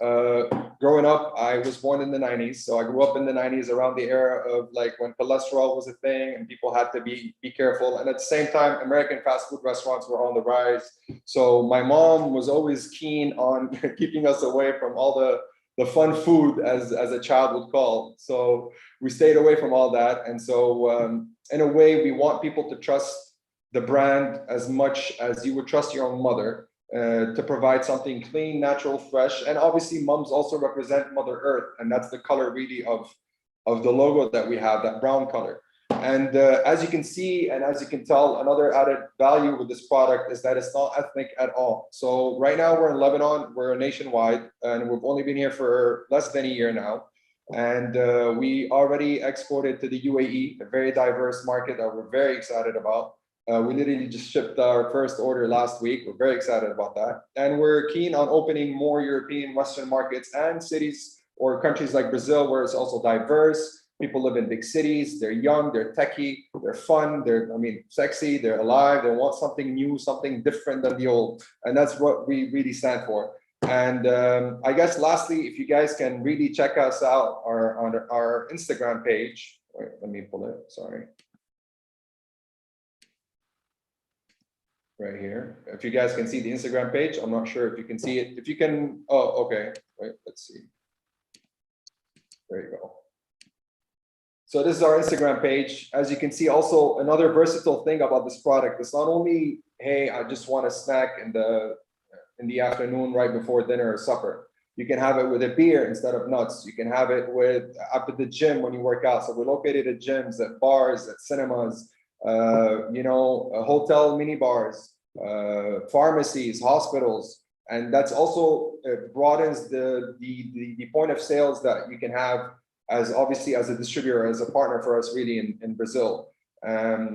Growing up, I was born in the 90s. So I grew up in the 90s around the era of like when cholesterol was a thing and people had to be careful. And at the same time, American fast food restaurants were on the rise. So my mom was always keen on keeping us away from all the fun food, as a child would call. So we stayed away from all that. And so in a way, we want people to trust the brand as much as you would trust your own mother. To provide something clean, natural, fresh. And obviously mums also represent Mother Earth, and that's the color really of the logo that we have, that brown color. And as you can see, and as you can tell, another added value with this product is that it's not ethnic at all. So right now we're in Lebanon, we're nationwide, and we've only been here for less than a year now. And we already exported to the UAE, a very diverse market that we're very excited about. We literally just shipped our first order last week. We're very excited about that. And we're keen on opening more European Western markets and cities or countries like Brazil, where it's also diverse. People live in big cities, they're young, they're techie, they're fun, they're, sexy, they're alive, they want something new, something different than the old. And that's what we really stand for. And I guess lastly, if you guys can really check us out on our Instagram page. Wait, let me pull it, sorry. Right here. If you guys can see the Instagram page, I'm not sure if you can see it. If you can, oh, okay, wait, let's see. There you go. So this is our Instagram page. As you can see, also another versatile thing about this product, it's not only, hey, I just want a snack in the afternoon right before dinner or supper. You can have it with a beer instead of nuts. You can have it with up at the gym when you work out. So we're located at gyms, at bars, at cinemas, hotel mini bars, pharmacies, hospitals. And that's also broadens the point of sales that you can have as obviously as a distributor, as a partner for us really in Brazil.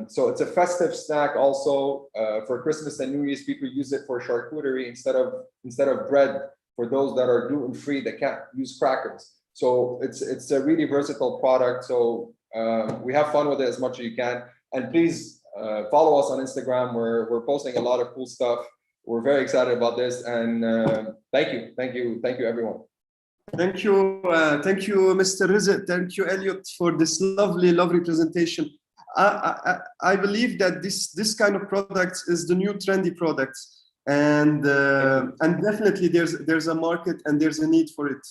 So it's a festive snack also for Christmas and New Year's. People use it for charcuterie instead of bread for those that are gluten-free that can't use crackers. So it's a really versatile product. So we have fun with it as much as you can. And please follow us on Instagram. We're posting a lot of cool stuff. We're very excited about this. And thank you everyone. Thank you, Mr. Rizet. Thank you, Elliot, for this lovely presentation. I believe that this kind of products is the new trendy products, and definitely there's a market and there's a need for it.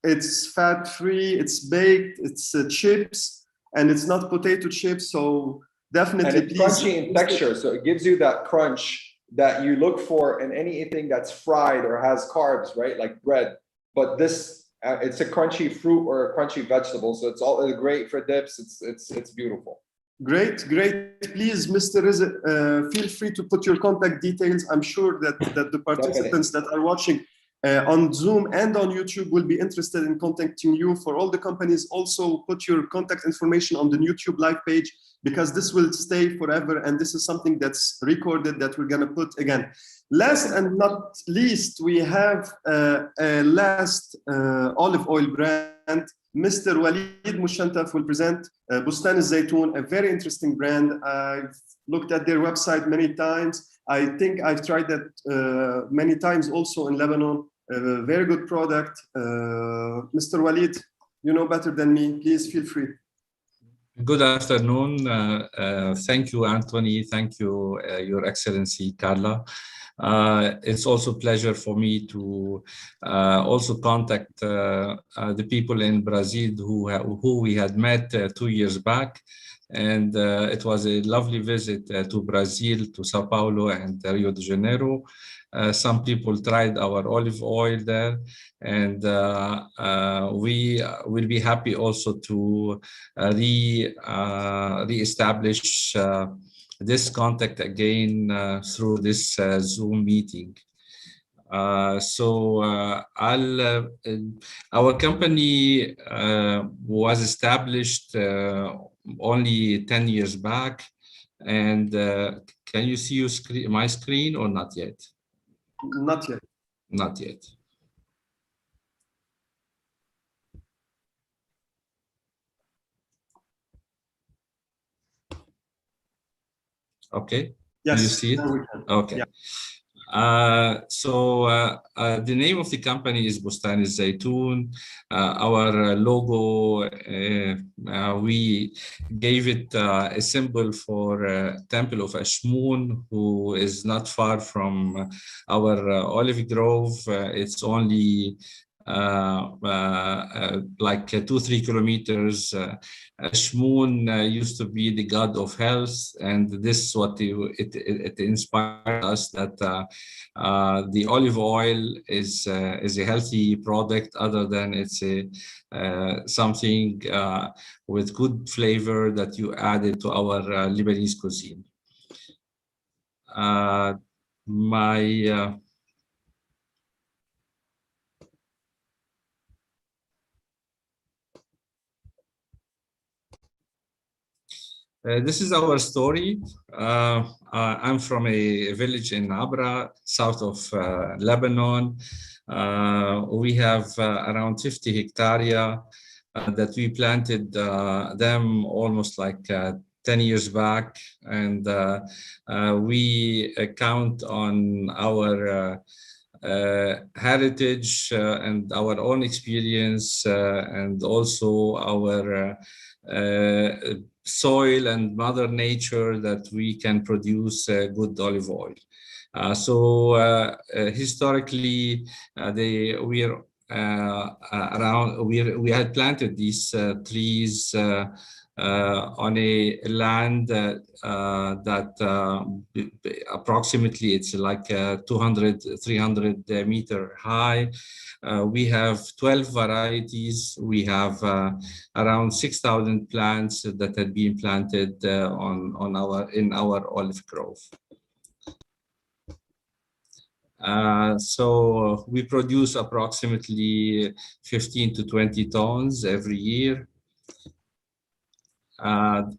It's fat-free, it's baked, it's chips, and it's not potato chips. So definitely, and it's crunchy in texture, so it gives you that crunch that you look for in anything that's fried or has carbs, right? Like bread. But this, it's a crunchy fruit or a crunchy vegetable, so it's all great for dips. It's beautiful. Great. Please, Mr. Rizet, feel free to put your contact details. I'm sure that the participants that are watching on Zoom and on YouTube will be interested in contacting you. For all the companies, also put your contact information on the YouTube live page, because this will stay forever, and this is something that's recorded that we're going to put again. Last and not least, we have a last olive oil brand. Mr. Walid Mushantaf will present Bustan al-Zaytun, a very interesting brand. I've looked at their website many times. I think I've tried that many times also in Lebanon. Very good product. Mr. Walid, you know better than me. Please feel free. Good afternoon. Thank you, Anthony. Thank you, Your Excellency, Carla. It's also a pleasure for me to also contact the people in Brazil who we had met 2 years back. And it was a lovely visit to Brazil, to Sao Paulo and Rio de Janeiro. Some people tried our olive oil there, and we will be happy also to re-establish this contact again through this Zoom meeting. Our company was established only 10 years back. And can you see my screen or not yet? Not yet. Not yet. Okay. Yes. Do you see it? Okay. Yeah. The name of the company is Bustan al-Zaytun. Our logo, we gave it a symbol for Temple of Ashmun, who is not far from our olive grove. It's only like 2-3 kilometers. Shmoon used to be the god of health, and this is what it inspired us, that the olive oil is a healthy product, other than it's something with good flavor that you added to our Lebanese cuisine. This is our story. I'm from a village in Abra, south of Lebanon. We have around 50 hectares that we planted them almost like 10 years back. And we count on our heritage and our own experience, and also our soil and Mother Nature, that we can produce good olive oil. Historically, we had planted these trees on a land that approximately it's like 200-300 meter high. We have 12 varieties. We have around 6,000 plants that had been planted in our olive grove. So we produce approximately 15 to 20 tons every year.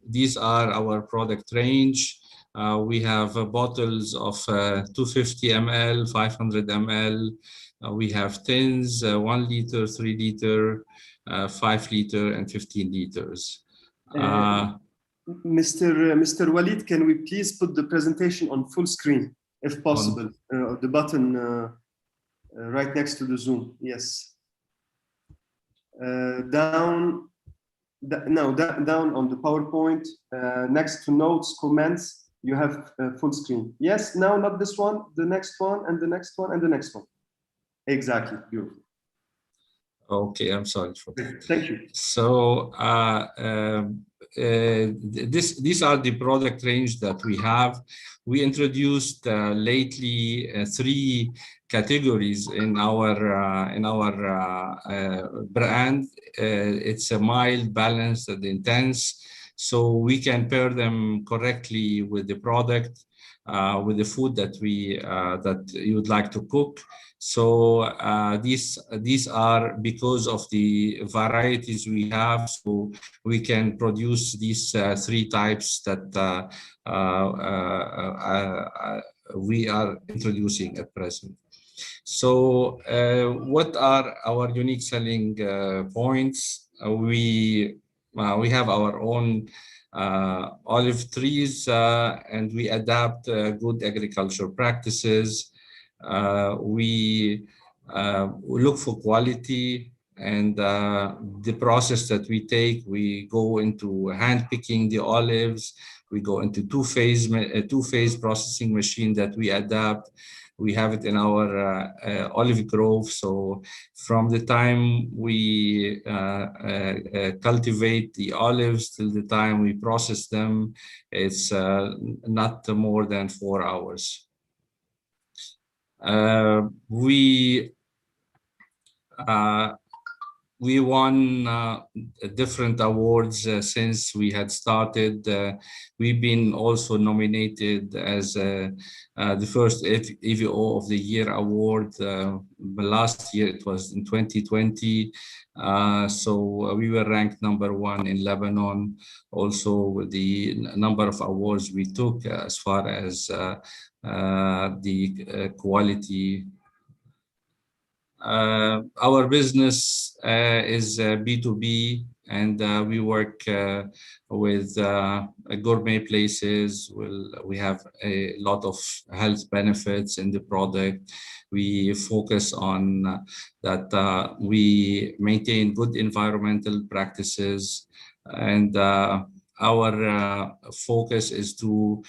These are our product range. We have bottles of 250 ml, 500 ml. We have tins, 1 liter, 3 liter, 5 liter, and 15 liters. Mr. Walid, can we please put the presentation on full screen, if possible? The button right next to the Zoom. Yes. Down on the PowerPoint, next to notes, comments, you have full screen. Yes, now not this one, the next one, and the next one, and the next one. Exactly, beautiful. Okay, I'm sorry for that. Thank you. So these are the product range that we have. We introduced lately 3 categories in our brand. It's a mild, balanced, and intense. So we can pair them correctly with the product, with the food that you would like to cook. So these are because of the varieties we have. So we can produce these 3 types that we are introducing at present. So what are our unique selling points? We have our own olive trees, and we adapt good agricultural practices. We look for quality, and the process that we take, we go into hand picking the olives. We go into two-phase processing machine that we adapt. We have it in our olive grove. So from the time we cultivate the olives till the time we process them, it's not more than 4 hours. We won different awards since we had started. We've been also nominated as the first EVO of the Year award. Last year it was in 2020. So we were ranked #1 in Lebanon. Also with the number of awards we took as far as the quality. Our business is B2B, and we work with gourmet places. We have a lot of health benefits in the product. We focus on that we maintain good environmental practices, and our focus is to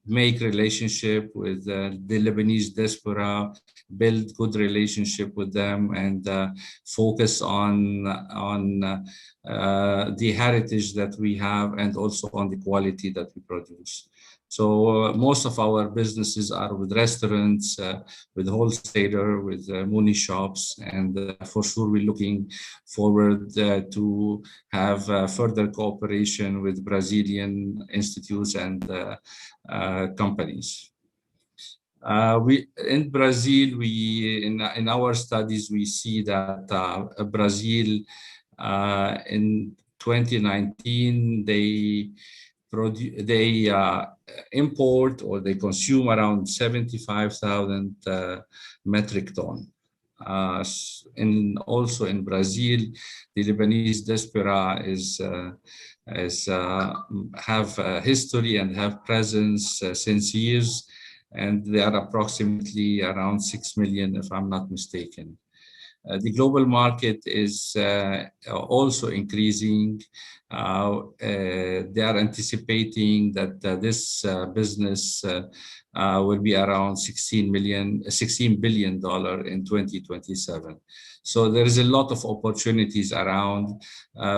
make relationship with the Lebanese diaspora, build good relationship with them, and focus on the heritage that we have and also on the quality that we produce. So most of our businesses are with restaurants, with wholesaler, with money shops, and for sure we're looking forward to have further cooperation with Brazilian institutes and companies. In Brazil, in our studies, we see that Brazil in 2019, they import or they consume around 75,000 metric ton. And also in Brazil, the Lebanese diaspora have history and have presence since years, and they are approximately around 6 million, if I'm not mistaken. The global market is also increasing. They are anticipating that this business will be around $16 billion in 2027. So there is a lot of opportunities around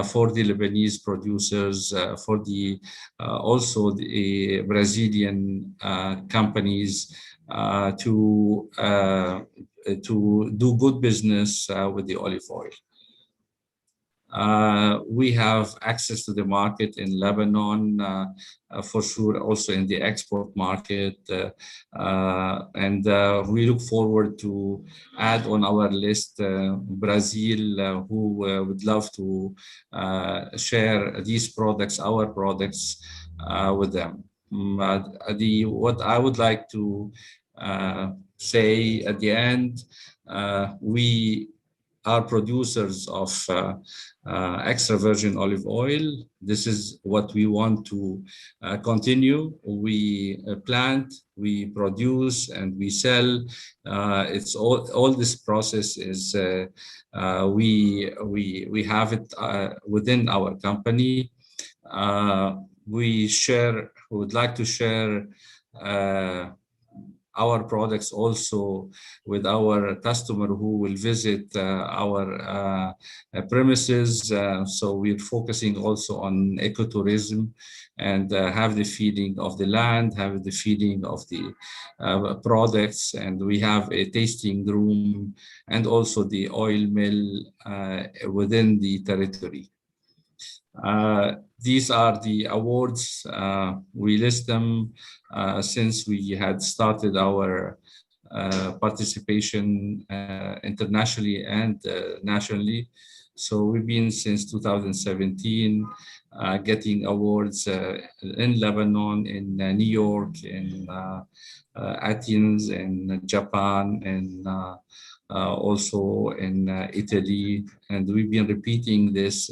for the Lebanese producers, for the also the Brazilian companies to do good business with the olive oil. We have access to the market in Lebanon, for sure, also in the export market. And we look forward to add on our list Brazil, who would love to share these products, our products, with them. What I would like to say at the end, we are producers of extra virgin olive oil. This is what we want to continue. We plant, we produce, and we sell. It's all this process is we have it within our company. We would like to share our products also with our customer who will visit our premises. So we're focusing also on ecotourism and have the feeling of the land, have the feeling of the products. And we have a tasting room and also the oil mill within the territory. These are the awards. We list them since we had started our participation internationally and nationally. So we've been since 2017 getting awards in Lebanon, in New York, in Athens, in Japan, and also in Italy, and we've been repeating this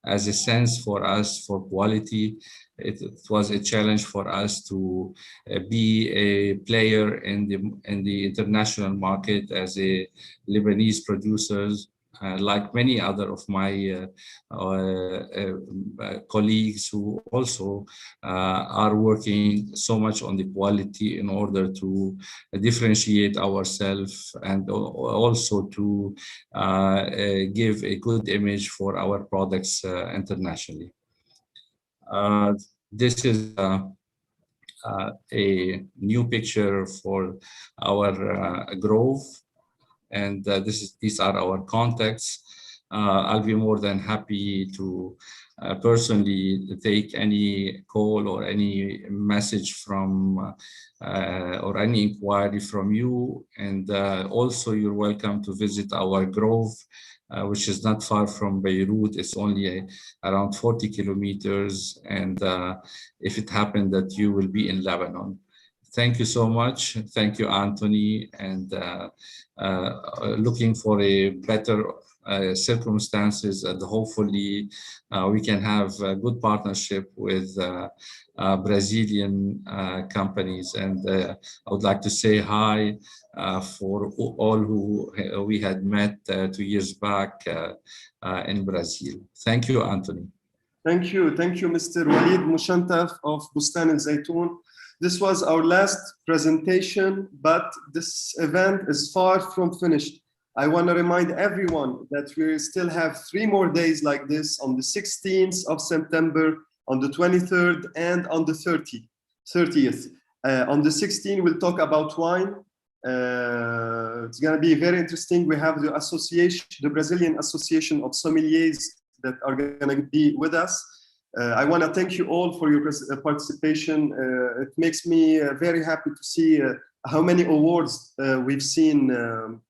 as a sense for us for quality. It was a challenge for us to be a player in the international market as a Lebanese producers. Like many other of my colleagues who also are working so much on the quality in order to differentiate ourselves and also to give a good image for our products internationally. This is a new picture for our grove. And these are our contacts. I'll be more than happy to personally take any call or any message from or any inquiry from you. And also you're welcome to visit our grove, which is not far from Beirut. It's only around 40 kilometers. And if it happened that you will be in Lebanon. Thank you so much. Thank you, Anthony, and looking for a better circumstances, and hopefully we can have a good partnership with Brazilian companies. And I would like to say hi for all who we had met 2 years back in Brazil. Thank you, Anthony. Thank you, Mr. Walid Mushantaf of Bustan al Zaytun. this was our last presentation, but this event is far from finished. I want to remind everyone that we still have 3 more days like this on the 16th of September, on the 23rd, and on the 30th. On the 16th, we'll talk about wine. It's going to be very interesting. We have the association, the Brazilian Association of Sommeliers, that are going to be with us. I want to thank you all for your participation. It makes me very happy to see how many awards we've seen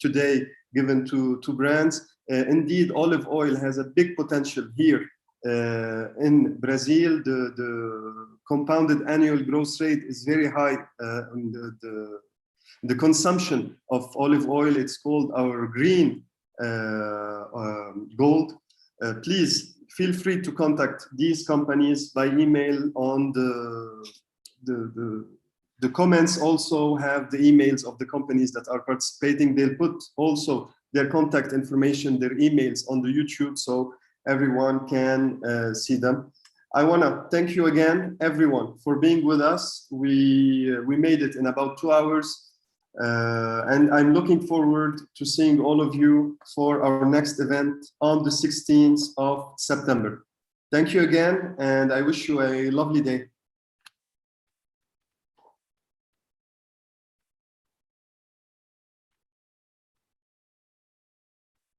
today given to brands. Indeed, olive oil has a big potential here in Brazil. The compounded annual growth rate is very high. The consumption of olive oil, it's called our green gold. Please feel free to contact these companies by email. On the comments also have the emails of the companies that are participating. They'll put also their contact information, their emails on the YouTube, so everyone can see them. I want to thank you again, everyone, for being with us. We made it in about 2 hours. And I'm looking forward to seeing all of you for our next event on the 16th of September. Thank you again, and I wish you a lovely day.